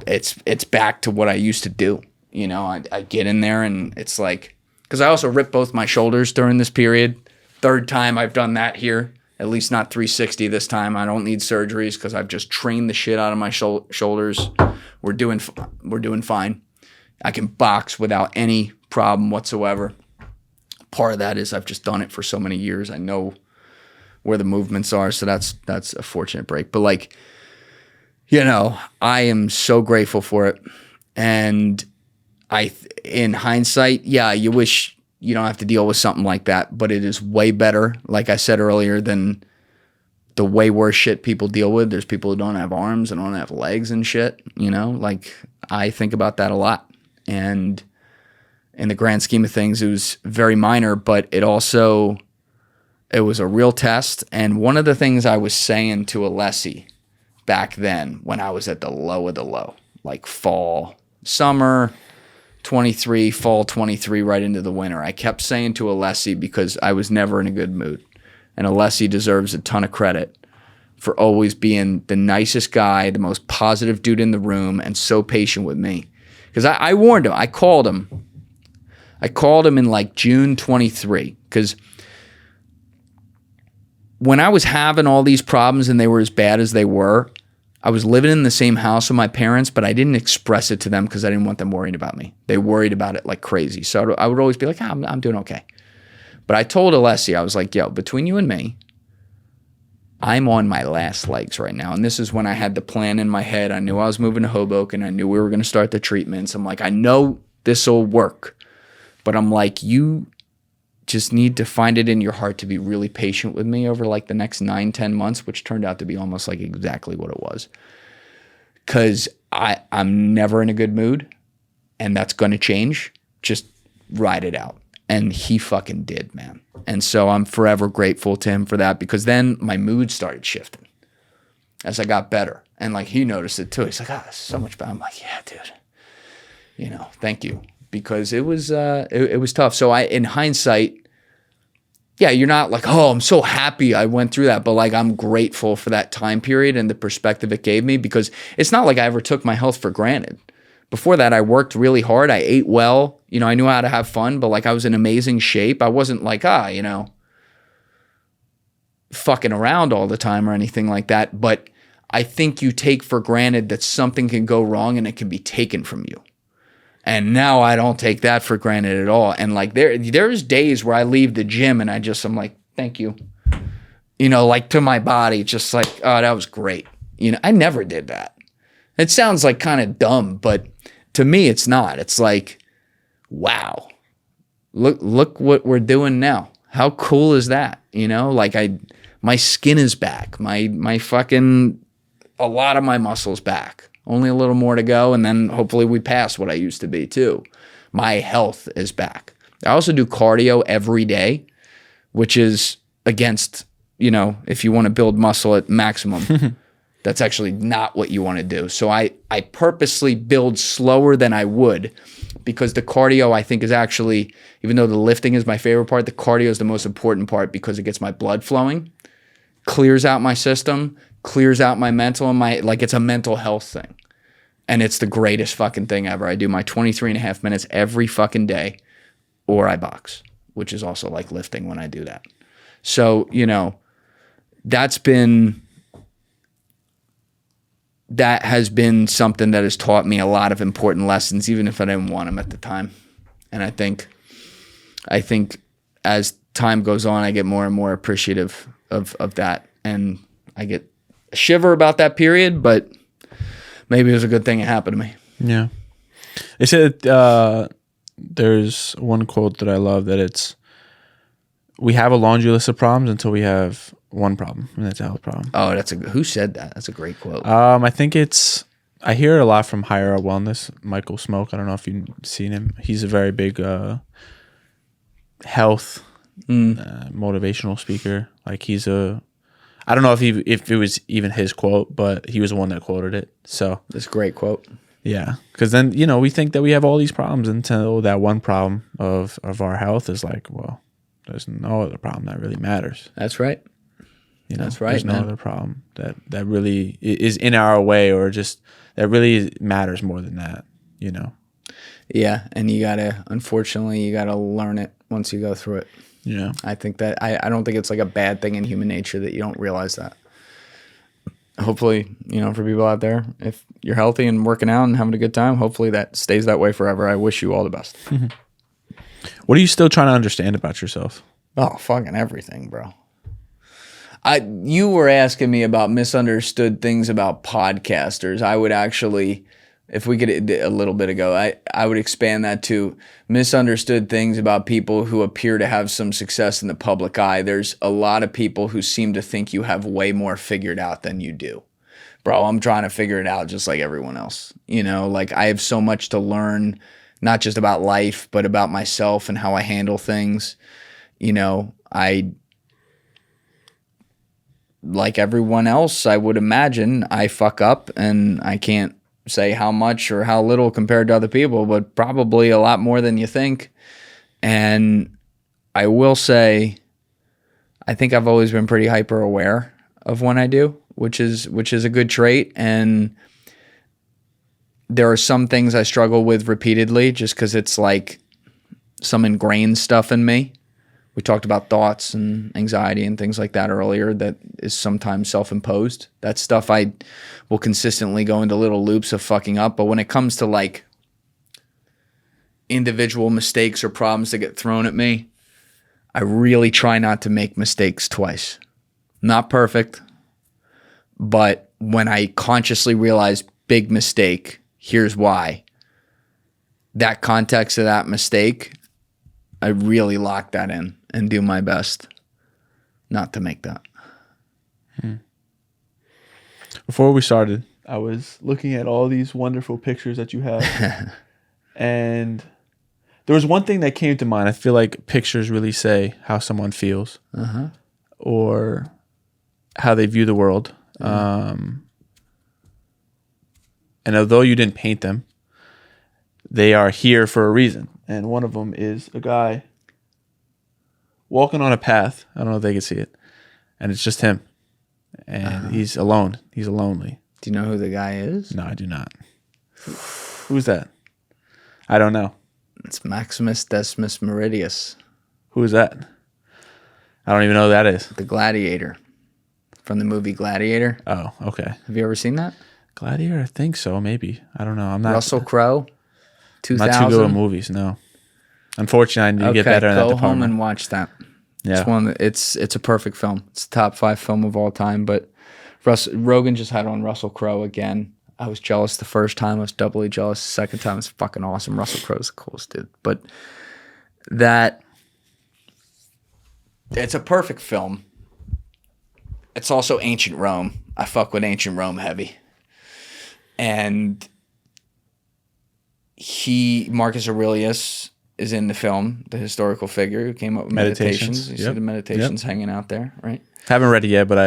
it's back to what I used to do. You know, I get in there and it's like, because I also ripped both my shoulders during this period. Third time I've done that here, at least not 360 this time. I don't need surgeries because I've just trained the shit out of my shoulders. We're doing fine. I can box without any problem whatsoever. Part of that is I've just done it for so many years. I know where the movements are, so that's a fortunate break. But like, you know, I am so grateful for it. And in hindsight, yeah, you wish you don't have to deal with something like that, but it is way better, like I said earlier, than the way worse shit people deal with. There's people who don't have arms and don't have legs and shit, you know? Like, I think about that a lot. And in the grand scheme of things, it was very minor, but it was a real test. And one of the things I was saying to Alessi back then when I was at the low of the low, like summer 23, fall 23, right into the winter, I kept saying to Alessi, because I was never in a good mood. And Alessi deserves a ton of credit for always being the nicest guy, the most positive dude in the room, and so patient with me. Because I warned him. I called him in like June 23, because when I was having all these problems and they were as bad as they were, I was living in the same house with my parents, but I didn't express it to them because I didn't want them worrying about me. They worried about it like crazy. So I would always be like, I'm doing okay. But I told Alessi, I was like, yo, between you and me, I'm on my last legs right now. And this is when I had the plan in my head. I knew I was moving to Hoboken. I knew we were going to start the treatments. I'm like, I know this will work. But I'm like, you just need to find it in your heart to be really patient with me over like the next 9-10 months, which turned out to be almost like exactly what it was. Because I'm never in a good mood, and that's going to change. Just ride it out. And he fucking did, man. And so I'm forever grateful to him for that, because then my mood started shifting as I got better. And like, he noticed it too. He's like, it's so much better. I'm like, yeah, dude, you know, thank you. Because it was tough. So in hindsight, yeah, you're not like, oh, I'm so happy I went through that. But like, I'm grateful for that time period and the perspective it gave me, because it's not like I ever took my health for granted. Before that, I worked really hard. I ate well. You know, I knew how to have fun, but like, I was in amazing shape. I wasn't like, you know, fucking around all the time or anything like that. But I think you take for granted that something can go wrong and it can be taken from you. And now I don't take that for granted at all. And like, there's days where I leave the gym and I'm like, thank you. You know, like, to my body, just like, oh, that was great. You know, I never did that. It sounds like kind of dumb, but to me, it's not. It's like, wow, look what we're doing now. How cool is that? You know, like, my skin is back. My fucking, a lot of my muscles back. Only a little more to go, and then hopefully we pass what I used to be too. My health is back. I also do cardio every day, which is against, you know, if you want to build muscle at maximum, that's actually not what you want to do. So I purposely build slower than I would, because the cardio, I think, is actually, even though the lifting is my favorite part, the cardio is the most important part, because it gets my blood flowing, clears out my system, clears out my mental, and like, it's a mental health thing. And it's the greatest fucking thing ever. I do my 23.5 minutes every fucking day, or I box, which is also like lifting when I do that. So, you know, that has been something that has taught me a lot of important lessons, even if I didn't want them at the time. And I think as time goes on, I get more and more appreciative of that. And I get a shiver about that period, but maybe it was a good thing it happened to me. Yeah. They said there's one quote that I love, that it's, we have a laundry list of problems until we have one problem, and that's a health problem. Oh, who said that? That's a great quote. I think I hear it a lot from Higher Up Wellness, Michael Smoke. I don't know if you've seen him. He's a very big health motivational speaker. Like, I don't know if it was even his quote, but he was the one that quoted it. So that's a great quote. Yeah, because then we think that we have all these problems until that one problem of our health is like, well, there's no other problem that really matters. That's right. That's right. There's no other problem that really is in our way, or just that really matters more than that. Yeah, and unfortunately, you gotta learn it once you go through it. Yeah. I think that I don't think it's like a bad thing in human nature that you don't realize that. Hopefully, for people out there, if you're healthy and working out and having a good time, hopefully that stays that way forever. I wish you all the best. What are you still trying to understand about yourself? Oh, fucking everything, bro. You were asking me about misunderstood things about podcasters. I would actually, if we could, a little bit ago, I would expand that to misunderstood things about people who appear to have some success in the public eye. There's a lot of people who seem to think you have way more figured out than you do. Bro, I'm trying to figure it out just like everyone else. Like I have so much to learn, not just about life, but about myself and how I handle things. Like everyone else, I would imagine I fuck up, and I can't say how much or how little compared to other people, but probably a lot more than you think. And I will say, I think I've always been pretty hyper aware of when I do, which is a good trait. And there are some things I struggle with repeatedly just because it's like some ingrained stuff in me. We talked about thoughts and anxiety and things like that earlier that is sometimes self-imposed. That stuff I will consistently go into little loops of fucking up. But when it comes to like individual mistakes or problems that get thrown at me, I really try not to make mistakes twice. Not perfect, but when I consciously realize big mistake, here's why. That context of that mistake, I really lock that in and do my best not to make that. Before we started, I was looking at all these wonderful pictures that you have. And there was one thing that came to mind. I feel like pictures really say how someone feels or how they view the world. And although you didn't paint them, they are here for a reason. And one of them is a guy walking on a path. I don't know if they can see it. And it's just him. And he's alone. He's lonely. Do you know who the guy is? No, I do not. Who's that? I don't know. It's Maximus Decimus Meridius. Who is that? I don't even know who that is. The Gladiator. From the movie Gladiator. Oh, okay. Have you ever seen that? Gladiator? I think so, maybe. I don't know. I'm not. Russell Crowe? 2000? I'm not too good at movies, no. Unfortunately, I need to get better in that department. Go home and watch that. Yeah. It's a perfect film. It's the top 5 film of all time. But Rogan just had on Russell Crowe again. I was jealous the first time. I was doubly jealous the second time. It's fucking awesome. Russell Crowe's the coolest dude. But it's a perfect film. It's also ancient Rome. I fuck with ancient Rome heavy. And Marcus Aurelius is in the film, the historical figure who came up with meditations. You see the meditations hanging out there, right? Haven't read it yet, but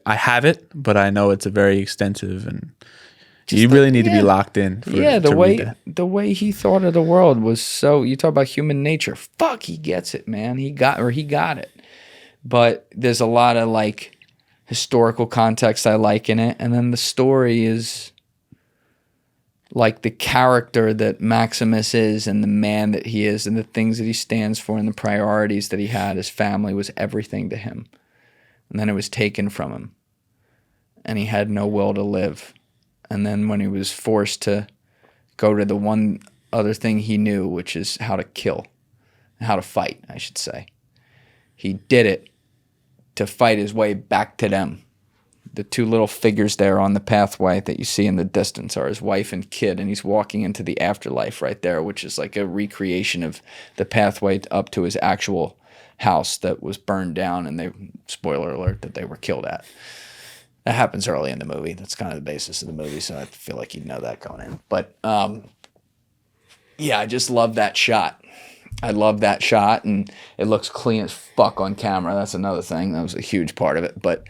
I have it, but I know it's a very extensive and you really need to be locked in. The way he thought of the world was so. You talk about human nature. Fuck, he gets it, man. He got it. But there's a lot of like historical context I like in it, and then the story is like the character that Maximus is and the man that he is and the things that he stands for and the priorities that he had. His family was everything to him. And then it was taken from him. And he had no will to live. And then when he was forced to go to the one other thing he knew, which is how to kill, how to fight, I should say, he did it to fight his way back to them. The 2 little figures there on the pathway that you see in the distance are his wife and kid, and he's walking into the afterlife right there, which is like a recreation of the pathway up to his actual house that was burned down, and spoiler alert, that they were killed at. That happens early in the movie. That's kind of the basis of the movie, so I feel like you'd know that going in. But yeah, I just love that shot. I love that shot, and it looks clean as fuck on camera. That's another thing. That was a huge part of it. But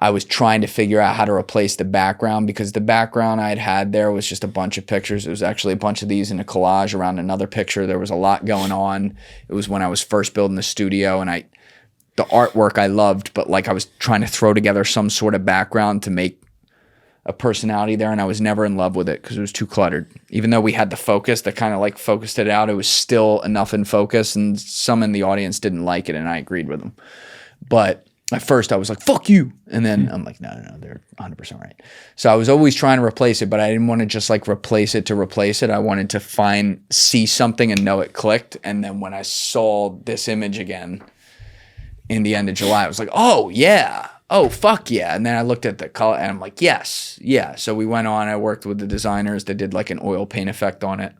I was trying to figure out how to replace the background, because the background I had there was just a bunch of pictures. It was actually a bunch of these in a collage around another picture. There was a lot going on. It was when I was first building the studio, and the artwork I loved, but like I was trying to throw together some sort of background to make a personality there, and I was never in love with it because it was too cluttered. Even though we had the focus that kind of like focused it out, it was still enough in focus, and some in the audience didn't like it, and I agreed with them. But at first I was like, fuck you. And then I'm like, no, they're 100% right. So I was always trying to replace it, but I didn't want to just like replace it to replace it. I wanted to see something and know it clicked. And then when I saw this image again in the end of July, I was like, oh yeah. Oh, fuck yeah. And then I looked at the color and I'm like, yes, yeah. So we went on, I worked with the designers. They did like an oil paint effect on it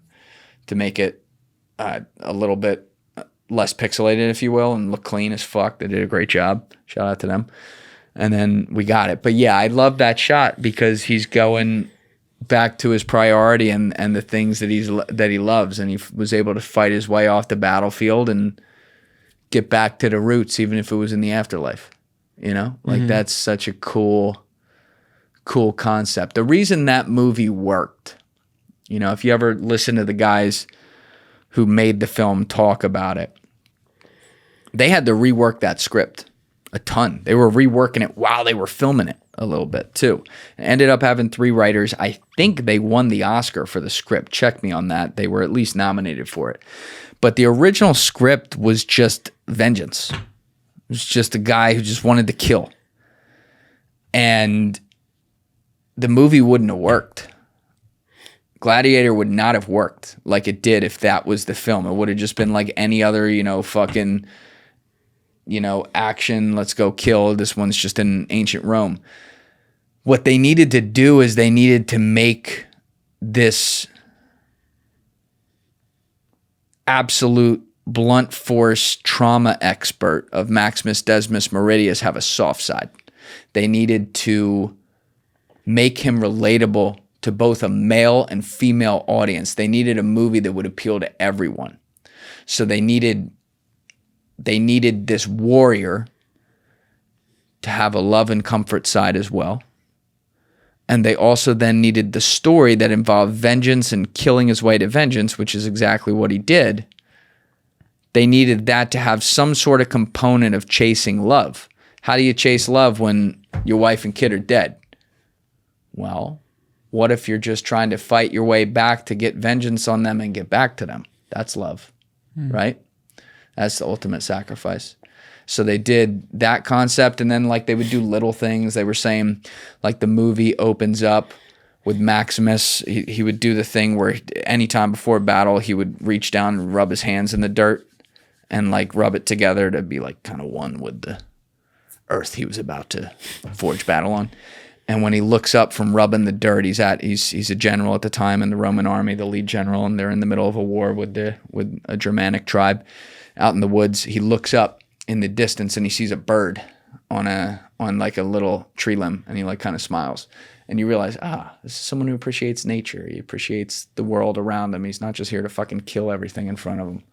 to make it a little bit less pixelated, if you will, and look clean as fuck. They did a great job. Shout out to them. And then we got it. But yeah, I love that shot because he's going back to his priority and the things that he loves, and he was able to fight his way off the battlefield and get back to the roots, even if it was in the afterlife. You know, like that's such a cool concept. The reason that movie worked, you know, if you ever listen to the guys who made the film talk about it, they had to rework that script a ton. They were reworking it while they were filming it a little bit too. And ended up having 3 writers. I think they won the Oscar for the script. Check me on that. They were at least nominated for it. But the original script was just vengeance. It was just a guy who just wanted to kill. And the movie wouldn't have worked. Gladiator would not have worked like it did if that was the film. It would have just been like any other, you know, fucking, you know, action, let's go kill. This one's just in ancient Rome. What they needed to do is they needed to make this absolute blunt force trauma expert of Maximus Decimus Meridius have a soft side. They needed to make him relatable to both a male and female audience. They needed a movie that would appeal to everyone. So they needed this warrior to have a love and comfort side as well. And they also then needed the story that involved vengeance and killing his way to vengeance, which is exactly what he did. They needed that to have some sort of component of chasing love. How do you chase love when your wife and kid are dead? Well, what if you're just trying to fight your way back to get vengeance on them and get back to them? That's love, right? That's the ultimate sacrifice. So they did that concept, and then like they would do little things. They were saying like the movie opens up with Maximus. He would do the thing where anytime before battle, he would reach down and rub his hands in the dirt and like rub it together to be like kind of one with the earth he was about to forge battle on. And when he looks up from rubbing the dirt, he's a general at the time in the Roman army, the lead general, and they're in the middle of a war with a Germanic tribe out in the woods. He looks up in the distance and he sees a bird on like a little tree limb, and he like kind of smiles. And you realize, this is someone who appreciates nature. He appreciates the world around him. He's not just here to fucking kill everything in front of him.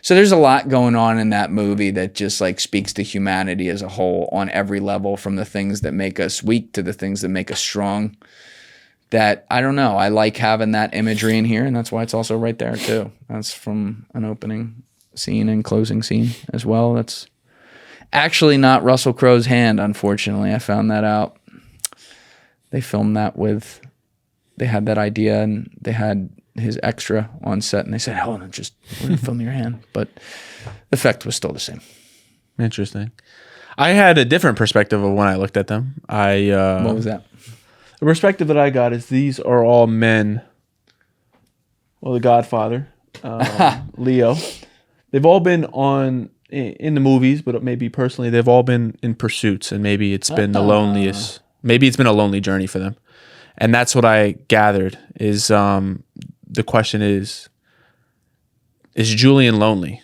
So there's a lot going on in that movie that just like speaks to humanity as a whole on every level, from the things that make us weak to the things that make us strong. That, I don't know, I like having that imagery in here, and that's why it's also right there too. That's from an opening scene and closing scene as well. That's actually not Russell Crowe's hand, unfortunately. I found that out. They filmed that they had that idea, and they had his extra on set, and they said, we're gonna film your hand. But the effect was still the same. Interesting. I had a different perspective of when I looked at them. What was that? The perspective that I got is these are all men. Well, the Godfather, Leo. They've all been in the movies, but maybe personally, they've all been in pursuits, and maybe it's been the loneliest. Maybe it's been a lonely journey for them. And that's what I gathered is the question is Julian lonely?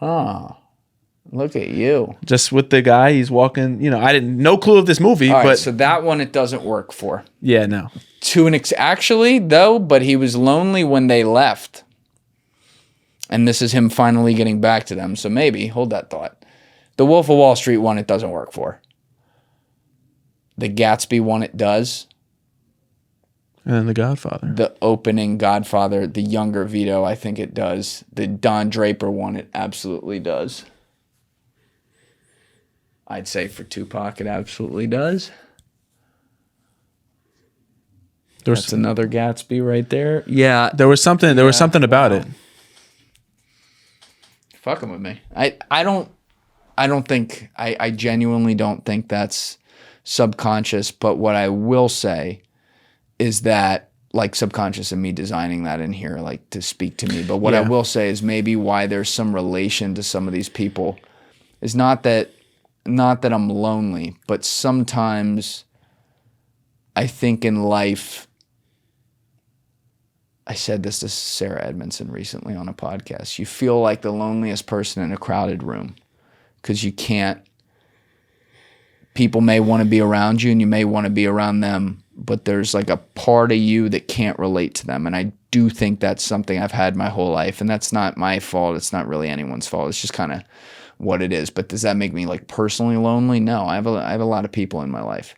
Look at you. Just with the guy, he's walking, I didn't, no clue of this movie. All right, but so that one it doesn't work for. Yeah, no. Actually, though, but he was lonely when they left. And this is him finally getting back to them. So maybe, hold that thought. The Wolf of Wall Street one, it doesn't work for. The Gatsby one, it does. And then The Godfather. The opening Godfather, the younger Vito, I think it does. The Don Draper one, it absolutely does. I'd say for Tupac, it absolutely does. That's another Gatsby right there. Yeah. There was something about it. Fucking with me. I genuinely don't think that's subconscious, but what I will say is that, like, subconscious of me designing that in here, like, to speak to me. But what I will say is maybe why there's some relation to some of these people is not that I'm lonely, but sometimes I think in life, I said this to Sarah Edmondson recently on a podcast, you feel like the loneliest person in a crowded room because you can't, people may want to be around you and you may want to be around them, but there's like a part of you that can't relate to them. And I do think that's something I've had my whole life, and that's not my fault. It's not really anyone's fault. It's just kind of what it is. But does that make me like personally lonely? No, I have a lot of people in my life.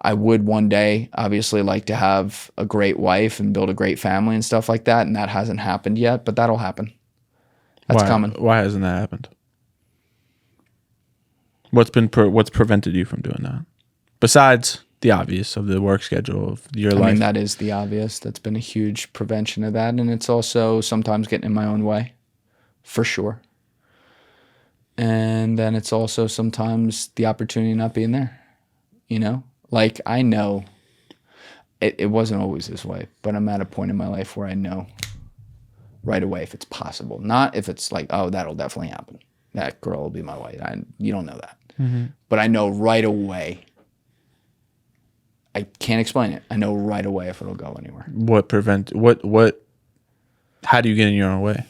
I would one day obviously like to have a great wife and build a great family and stuff like that. And that hasn't happened yet, but that'll happen. That's coming. Why hasn't that happened? What's prevented you from doing that? Besides the obvious of the work schedule of your life. I mean, that is the obvious. That's been a huge prevention of that. And it's also sometimes getting in my own way, for sure. And then it's also sometimes the opportunity not being there, you know? Like, I know it wasn't always this way, but I'm at a point in my life where I know right away if it's possible. Not if it's like, oh, that'll definitely happen. That girl will be my wife. You don't know that. Mm-hmm. But I know right away. I can't explain it. I know right away if it'll go anywhere. How do you get in your own way?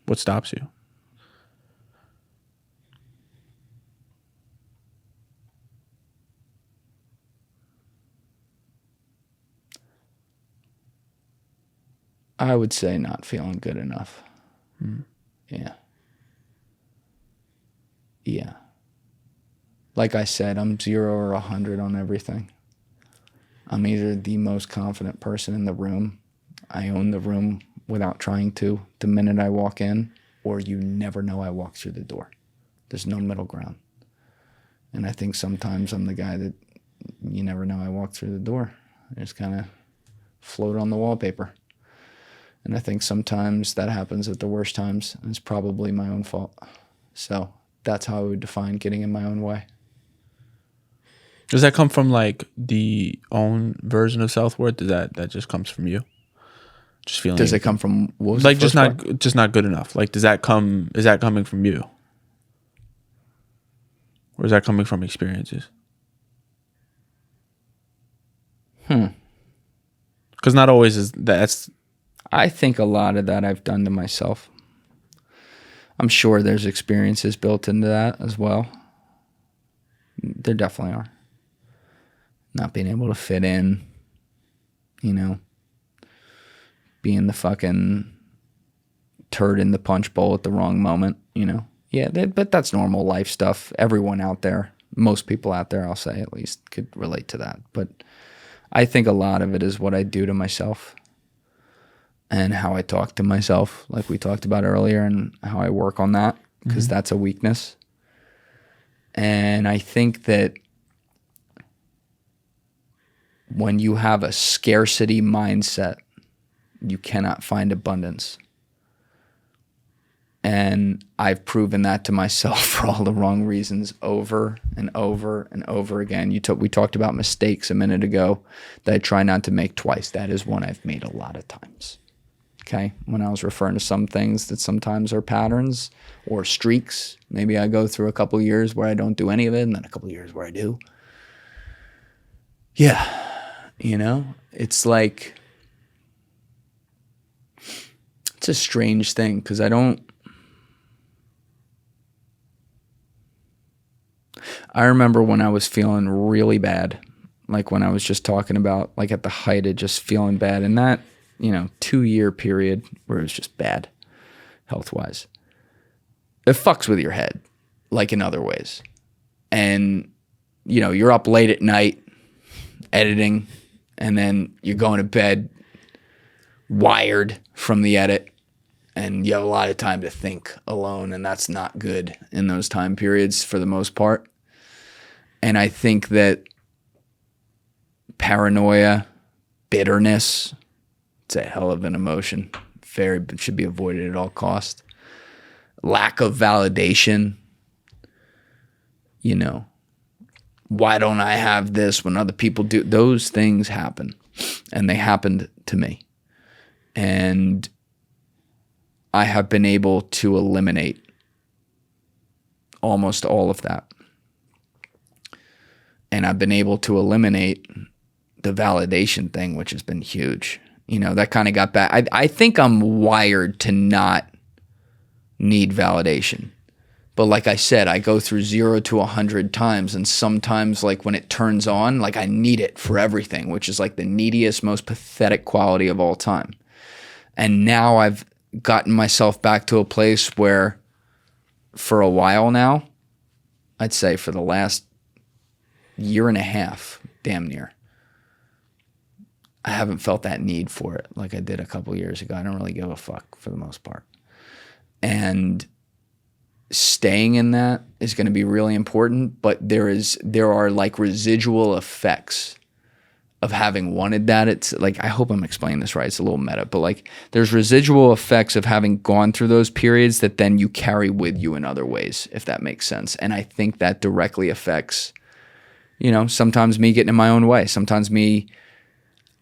What stops you? I would say not feeling good enough. Yeah. Yeah. Like I said, I'm 0 or 100 on everything. I'm either the most confident person in the room. I own the room without trying to, the minute I walk in, or you never know I walk through the door. There's no middle ground. And I think sometimes I'm the guy that you never know I walk through the door. I just kind of float on the wallpaper. And I think sometimes that happens at the worst times, and it's probably my own fault. So that's how I would define getting in my own way. Does that come from like the own version of self-worth? That just comes from you? Just feeling. Does it come from what was like the first part? just not good enough? Like is that coming from you? Or is that coming from experiences? Because not always is that's. I think a lot of that I've done to myself. I'm sure there's experiences built into that as well. There definitely are. Not being able to fit in, you know, being the fucking turd in the punch bowl at the wrong moment, you know. Yeah, but that's normal life stuff. Everyone out there, most people out there, I'll say at least, could relate to that. But I think a lot of it is what I do to myself. And how I talk to myself, like we talked about earlier, and how I work on that, because that's a weakness. And I think that when you have a scarcity mindset, you cannot find abundance. And I've proven that to myself for all the wrong reasons over and over and over again. We talked about mistakes a minute ago that I try not to make twice. That is one I've made a lot of times. Okay, when I was referring to some things that sometimes are patterns or streaks, maybe I go through a couple of years where I don't do any of it, and then a couple of years where I do. Yeah, you know, it's like, it's a strange thing because I remember when I was feeling really bad, like when I was just talking about, like at the height of just feeling bad, and that, 2-year period where it was just bad health-wise. It fucks with your head, like in other ways. And, you're up late at night, editing, and then you're going to bed wired from the edit, and you have a lot of time to think alone, and that's not good in those time periods for the most part. And I think that paranoia, bitterness, it's a hell of an emotion. Should be avoided at all costs. Lack of validation. Why don't I have this when other people do? Those things happen, and they happened to me. And I have been able to eliminate almost all of that. And I've been able to eliminate the validation thing, which has been huge. That kind of got back. I think I'm wired to not need validation. But like I said, I go through 0 to 100 times, and sometimes like when it turns on, like I need it for everything, which is like the neediest, most pathetic quality of all time. And now I've gotten myself back to a place where for a while now, I'd say for the last year and a half, damn near, I haven't felt that need for it like I did a couple years ago. I don't really give a fuck for the most part. And staying in that is going to be really important, but there are like residual effects of having wanted that. It's like, I hope I'm explaining this right. It's a little meta, but like there's residual effects of having gone through those periods that then you carry with you in other ways, if that makes sense. And I think that directly affects, sometimes me getting in my own way, sometimes me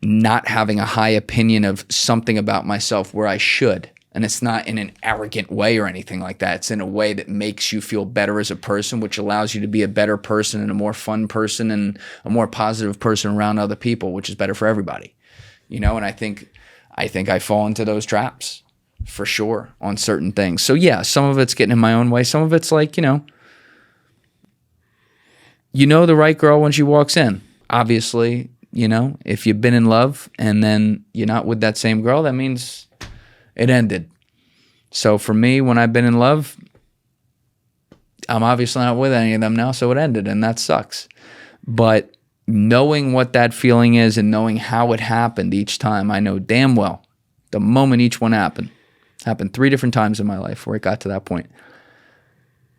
not having a high opinion of something about myself where I should. And it's not in an arrogant way or anything like that. It's in a way that makes you feel better as a person, which allows you to be a better person and a more fun person and a more positive person around other people, which is better for everybody. And I think I fall into those traps for sure on certain things. So yeah, some of it's getting in my own way. Some of it's like, the right girl when she walks in. Obviously, if you've been in love and then you're not with that same girl, that means it ended. So for me, when I've been in love, I'm obviously not with any of them now, so it ended, and that sucks. But knowing what that feeling is and knowing how it happened each time, I know damn well the moment each one happened 3 different times in my life where it got to that point.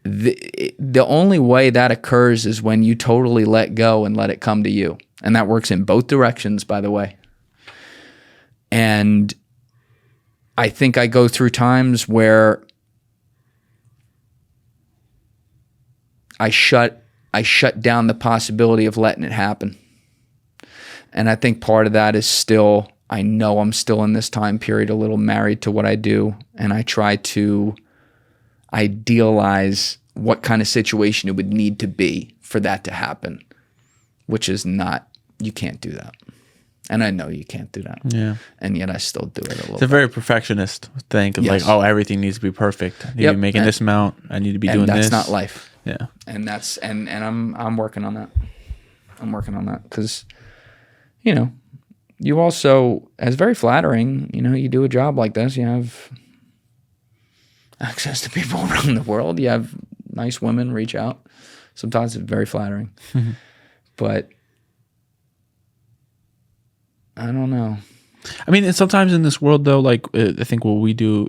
The only way that occurs is when you totally let go and let it come to you. And that works in both directions, by the way. And I think I go through times where I shut down the possibility of letting it happen. And I think part of that is still, I know I'm still in this time period a little married to what I do, and I try to idealize what kind of situation it would need to be for that to happen, which is not, you can't do that. And I know you can't do that. Yeah. And yet I still do it a little bit. It's a very perfectionist thing. Yes. Like, everything needs to be perfect. I need to be making this amount. I need to be doing this. And that's not life. Yeah. And that's, and I'm working on that. I'm working on that because, you also, as very flattering, you do a job like this, you have access to people around the world. You have nice women reach out. Sometimes it's very flattering. But I don't know. I mean, and sometimes in this world, though, like I think what we do,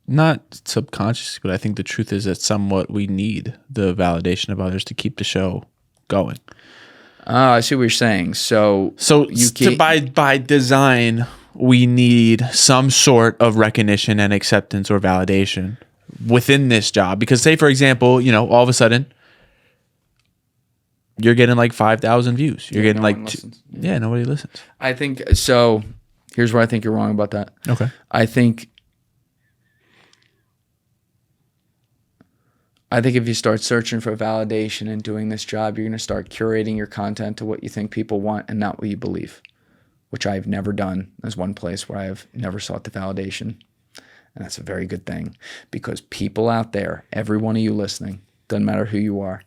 not subconsciously, but I think the truth is that somewhat we need the validation of others to keep the show going. I see what you're saying. So by design, we need some sort of recognition and acceptance or validation within this job. Because say, for example, all of a sudden, you're getting like 5,000 views. You're getting like, nobody listens. I think, so here's where I think you're wrong about that. Okay. I think if you start searching for validation and doing this job, you're going to start curating your content to what you think people want and not what you believe, which I've never done. There's one place where I have never sought the validation. And that's a very good thing, because people out there, every one of you listening, doesn't matter who you are,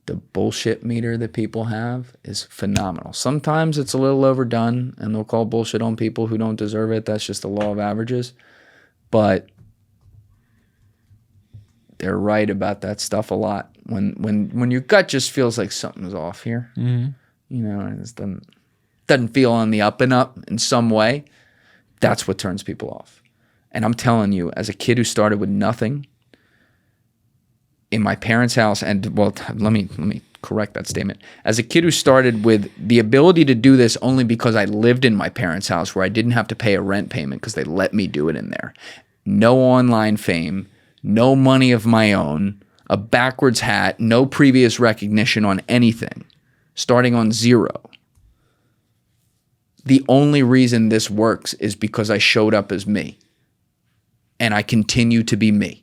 the bullshit meter that people have is phenomenal. Sometimes it's a little overdone and they'll call bullshit on people who don't deserve it. That's just the law of averages. But they're right about that stuff a lot. When your gut just feels like something's off here, you know, and it doesn't feel on the up and up in some way, that's what turns people off. And I'm telling you, as a kid who started with nothing in my parents' house, and well, let me correct that statement. As a kid who started with the ability to do this only because I lived in my parents' house where I didn't have to pay a rent payment because they let me do it in there. No online fame, no money of my own, a backwards hat, no previous recognition on anything, starting on zero. The only reason this works is because I showed up as me. And I continue to be me.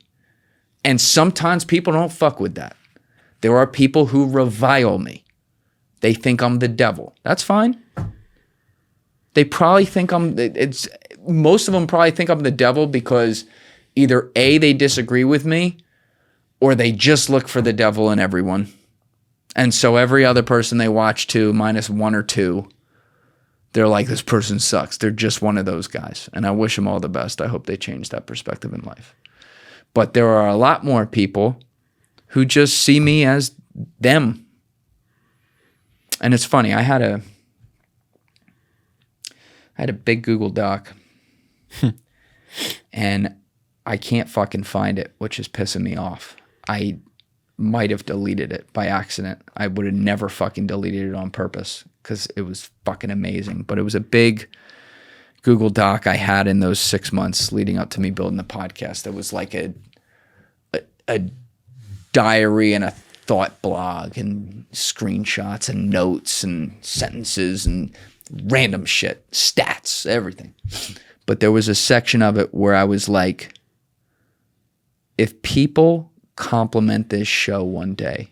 And sometimes people don't fuck with that. There are people who revile me. They think I'm the devil. That's fine. They probably think most of them probably think I'm the devil because either A, they disagree with me, or they just look for the devil in everyone. And so every other person they watch too, minus one or two, they're like, this person sucks. They're just one of those guys. And I wish them all the best. I hope they change that perspective in life. But there are a lot more people who just see me as them. And it's funny. I had a big Google Doc. And I can't fucking find it, which is pissing me off. I might have deleted it by accident. I would have never fucking deleted it on purpose because it was fucking amazing. But it was a big Google Doc I had in those 6 months leading up to me building the podcast. It was like a diary and a thought blog and screenshots and notes and sentences and random shit, stats, everything. But there was a section of it where I was like, if people compliment this show one day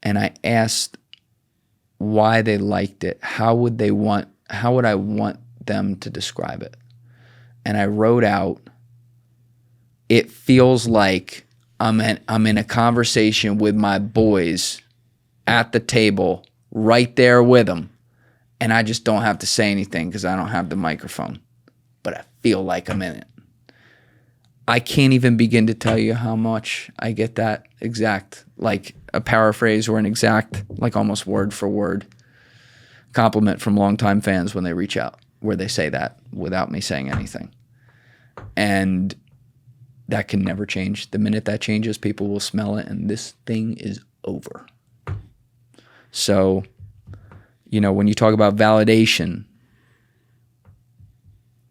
and I asked why they liked it, how would I want them to describe it? And I wrote out, it feels like I'm in a conversation with my boys at the table right there with them, and I just don't have to say anything because I don't have the microphone, but I feel like I'm in it. I can't even begin to tell you how much I get that exact, like a paraphrase or an exact, like almost word for word compliment from longtime fans when they reach out, where they say that without me saying anything. And that can never change. The minute that changes, people will smell it, and this thing is over. So, you know, when you talk about validation,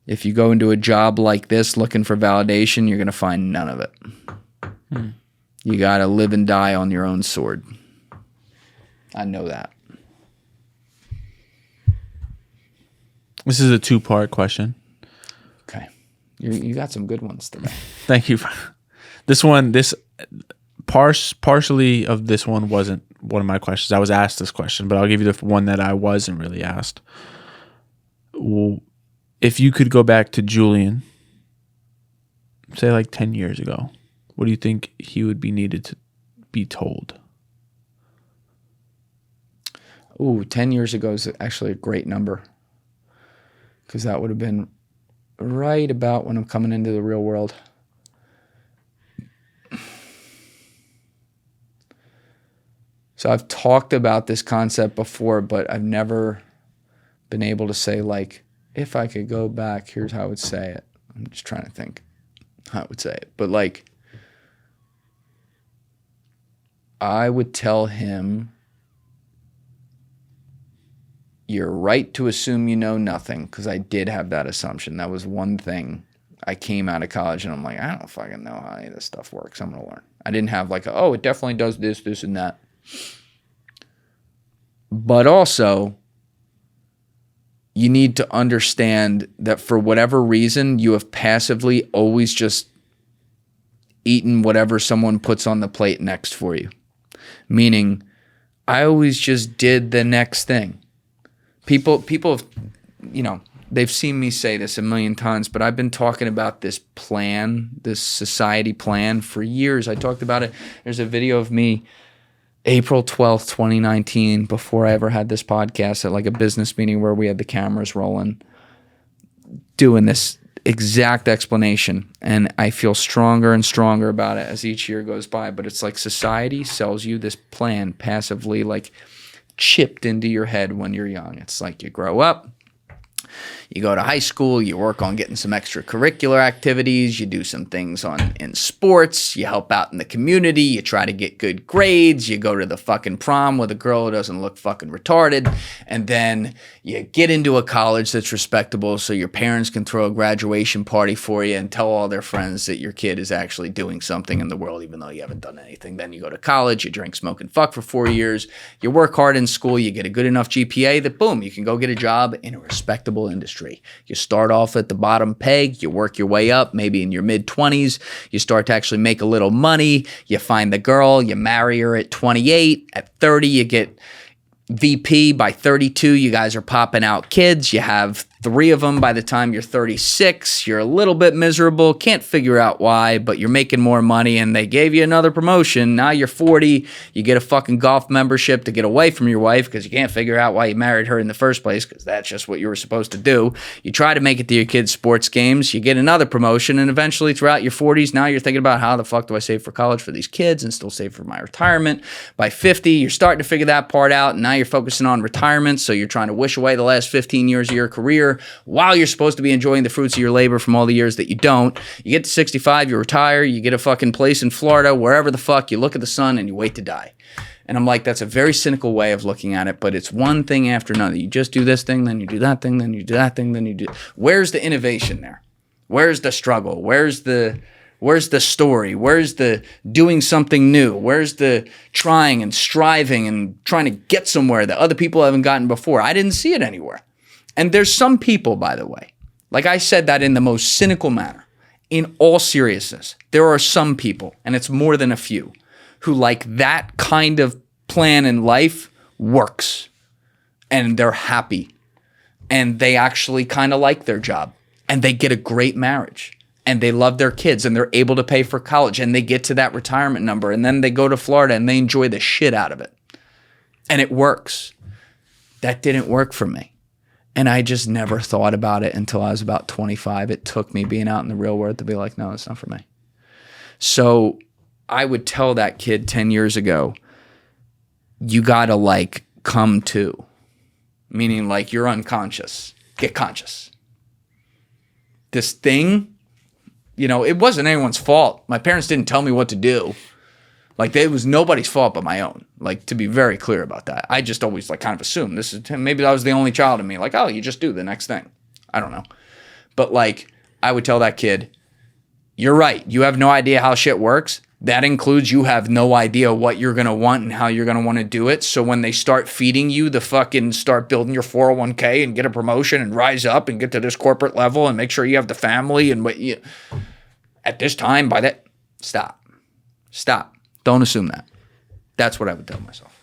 if you go into a job like this looking for validation, you're going to find none of it. You got to live and die on your own sword. I know that. This is a 2-part question. Okay. You got some good ones today. Thank you. Partially of this one wasn't one of my questions. I was asked this question, but I'll give you the one that I wasn't really asked. If you could go back to Julian, say like 10 years ago, what do you think he would be needed to be told? Ooh, 10 years ago is actually a great number, because that would have been right about when I'm coming into the real world. So I've talked about this concept before, but I've never been able to say, like, if I could go back, here's how I would say it. I'm just trying to think how I would say it. But, like, I would tell him, you're right to assume you know nothing, because I did have that assumption. That was one thing. I came out of college and I'm like, I don't fucking know how any of this stuff works. I'm going to learn. I didn't have like, it definitely does this, this, and that. But also, you need to understand that for whatever reason, you have passively always just eaten whatever someone puts on the plate next for you. Meaning, I always just did the next thing. People have, you know, they've seen me say this a million times, but I've been talking about this plan, this society plan for years. I talked about it. There's a video of me April 12th, 2019, before I ever had this podcast, at like a business meeting where we had the cameras rolling, doing this exact explanation, and I feel stronger and stronger about it as each year goes by. But it's like society sells you this plan passively, like chipped into your head when you're young. It's like you grow up, you go to high school, you work on getting some extracurricular activities, you do some things in sports, you help out in the community, you try to get good grades, you go to the fucking prom with a girl who doesn't look fucking retarded, and then you get into a college that's respectable so your parents can throw a graduation party for you and tell all their friends that your kid is actually doing something in the world even though you haven't done anything. Then you go to college, you drink, smoke, and fuck for 4 years, you work hard in school, you get a good enough GPA that boom, you can go get a job in a respectable industry. You start off at the bottom peg, you work your way up, maybe in your mid-20s, you start to actually make a little money, you find the girl, you marry her at 28, at 30 you get VP, by 32 you guys are popping out kids, you have 3 of them by the time you're 36, you're a little bit miserable, can't figure out why, but you're making more money and they gave you another promotion, now you're 40, you get a fucking golf membership to get away from your wife because you can't figure out why you married her in the first place because that's just what you were supposed to do, you try to make it to your kids' sports games, you get another promotion, and eventually throughout your 40s, now you're thinking about how the fuck do I save for college for these kids and still save for my retirement. By 50, you're starting to figure that part out, and now you're focusing on retirement, so you're trying to wish away the last 15 years of your career while you're supposed to be enjoying the fruits of your labor from all the years that you don't. You get to 65, you retire, you get a fucking place in Florida, wherever the fuck, you look at the sun and you wait to die. And I'm like, that's a very cynical way of looking at it, but it's one thing after another. You just do this thing, then you do that thing, then you do that thing, then you do. Where's the innovation there? Where's the struggle? Where's the story? Where's the doing something new? Where's the trying and striving and trying to get somewhere that other people haven't gotten before? I didn't see it anywhere. And there's some people, by the way, like I said that in the most cynical manner, in all seriousness, there are some people, and it's more than a few, who like that kind of plan in life works and they're happy and they actually kind of like their job and they get a great marriage and they love their kids and they're able to pay for college and they get to that retirement number and then they go to Florida and they enjoy the shit out of it. And it works. That didn't work for me. And I just never thought about it until I was about 25. It took me being out in the real world to be like, no, it's not for me. So I would tell that kid 10 years ago, you gotta like come to, meaning like you're unconscious, get conscious. This thing, it wasn't anyone's fault. My parents didn't tell me what to do. Like it was nobody's fault but my own. Like to be very clear about that. I just always like kind of assumed this is maybe I was the only child in me. Like, oh, you just do the next thing. I don't know. But like I would tell that kid, you're right. You have no idea how shit works. That includes you have no idea what you're going to want and how you're going to want to do it. So when they start feeding you the fucking start building your 401k and get a promotion and rise up and get to this corporate level and make sure you have the family and what you at this time by that, stop. Don't assume that. That's what I would tell myself.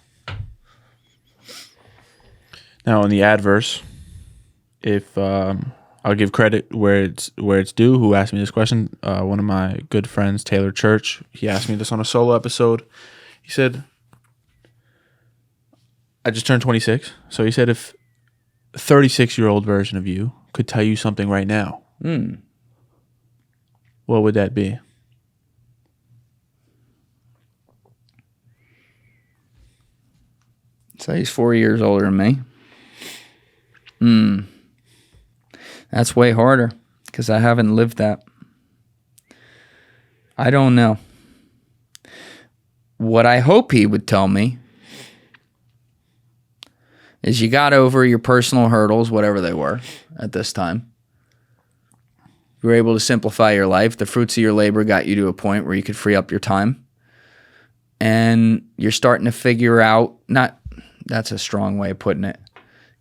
Now, in the adverse, if I'll give credit where it's due. Who asked me this question? One of my good friends, Taylor Church. He asked me this on a solo episode. He said, I just turned 26. So he said, if a 36-year-old version of you could tell you something right now, what would that be? So he's 4 years older than me. That's way harder because I haven't lived that. I don't know. What I hope he would tell me is you got over your personal hurdles, whatever they were at this time. You were able to simplify your life. The fruits of your labor got you to a point where you could free up your time. And you're starting to figure out, that's a strong way of putting it.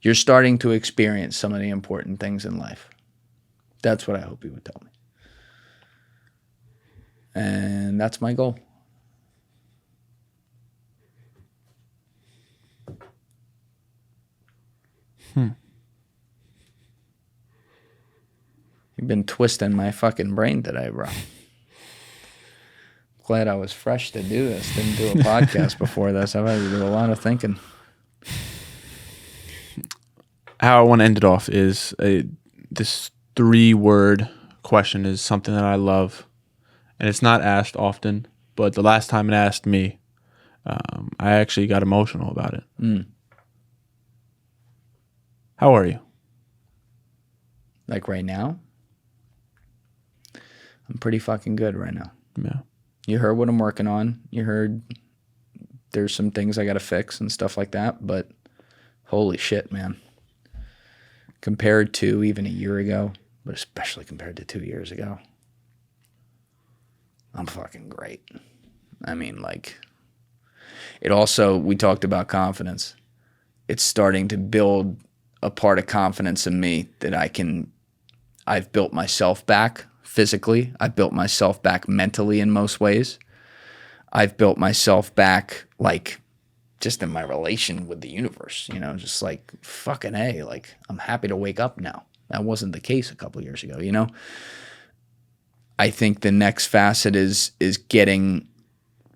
You're starting to experience some of the important things in life. That's what I hope he would tell me. And that's my goal. You've been twisting my fucking brain today, bro. Glad I was fresh to do this. Didn't do a podcast before this. I've had to do a lot of thinking. How I want to end it off is this 3-word question is something that I love, and it's not asked often, but the last time it asked me, I actually got emotional about it. How are you? Like right now? I'm pretty fucking good right now. Yeah. You heard what I'm working on. You heard there's some things I got to fix and stuff like that, but holy shit, man. Compared to even a year ago, but especially compared to 2 years ago, I'm fucking great. I mean, like, it also, we talked about confidence. It's starting to build a part of confidence in me that I've built myself back physically. I've built myself back mentally in most ways. I've built myself back, like, just in my relation with the universe, you know, just like fucking A, like I'm happy to wake up now. That wasn't the case a couple of years ago, you know? I think the next facet is getting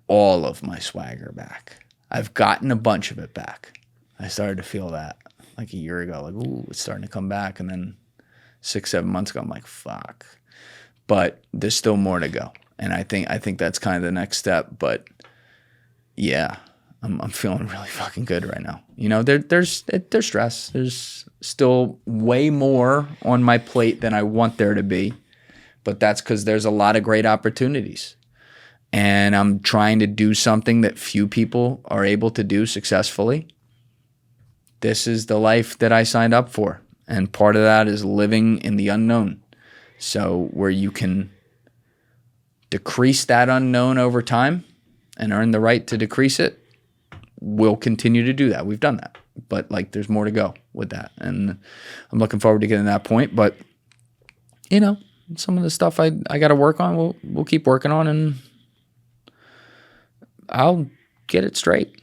all of my swagger back. I've gotten a bunch of it back. I started to feel that like a year ago, like, ooh, it's starting to come back. And then 6-7 months ago, I'm like, fuck. But there's still more to go. And I think that's kind of the next step. But yeah, I'm feeling really fucking good right now. You know, there's stress. There's still way more on my plate than I want there to be, but that's because there's a lot of great opportunities, and I'm trying to do something that few people are able to do successfully. This is the life that I signed up for, and part of that is living in the unknown. So where you can decrease that unknown over time and earn the right to decrease it, we'll continue to do that. We've done that, but like there's more to go with that, and I'm looking forward to getting to that point. But you know, some of the stuff I got to work on, we'll keep working on, and I'll get it straight.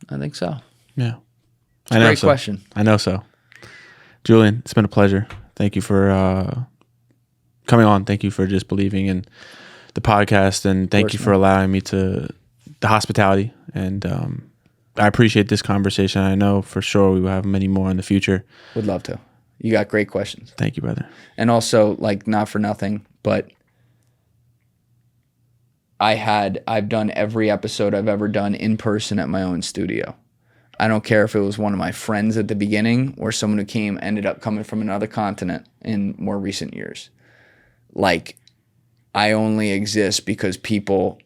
I think so. Yeah, it's a great question. I know so. Julian, it's been a pleasure. Thank you for coming on. Thank you for just believing in the podcast, and thank you for allowing me the hospitality. And I appreciate this conversation. I know for sure we will have many more in the future. Would love to. You got great questions. Thank you, brother. And also, like, not for nothing, but I've done every episode I've ever done in person at my own studio. I don't care if it was one of my friends at the beginning or someone who ended up coming from another continent in more recent years. Like, I only exist because people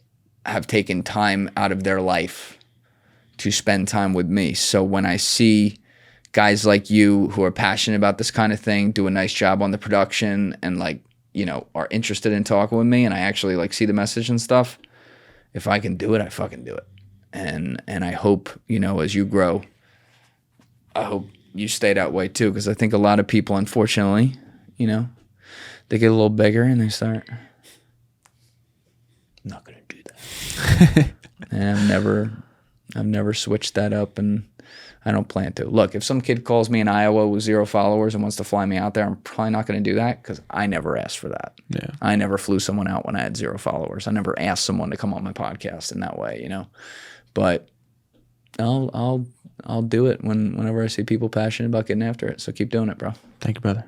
have taken time out of their life to spend time with me. So when I see guys like you who are passionate about this kind of thing, do a nice job on the production, and like, you know, are interested in talking with me, and I actually like see the message and stuff, if I can do it, I fucking do it. And I hope, you know, as you grow, I hope you stay that way too, because I think a lot of people, unfortunately, you know, they get a little bigger and they start, I'm not gonna do that. And I've never switched that up, and I don't plan to. Look, if some kid calls me in Iowa with 0 followers and wants to fly me out there, I'm probably not going to do that because I never asked for that. Yeah. I never flew someone out when I had 0 followers. I never asked someone to come on my podcast in that way, you know. But I'll do it whenever I see people passionate about getting after it. So keep doing it, bro. Thank you, brother.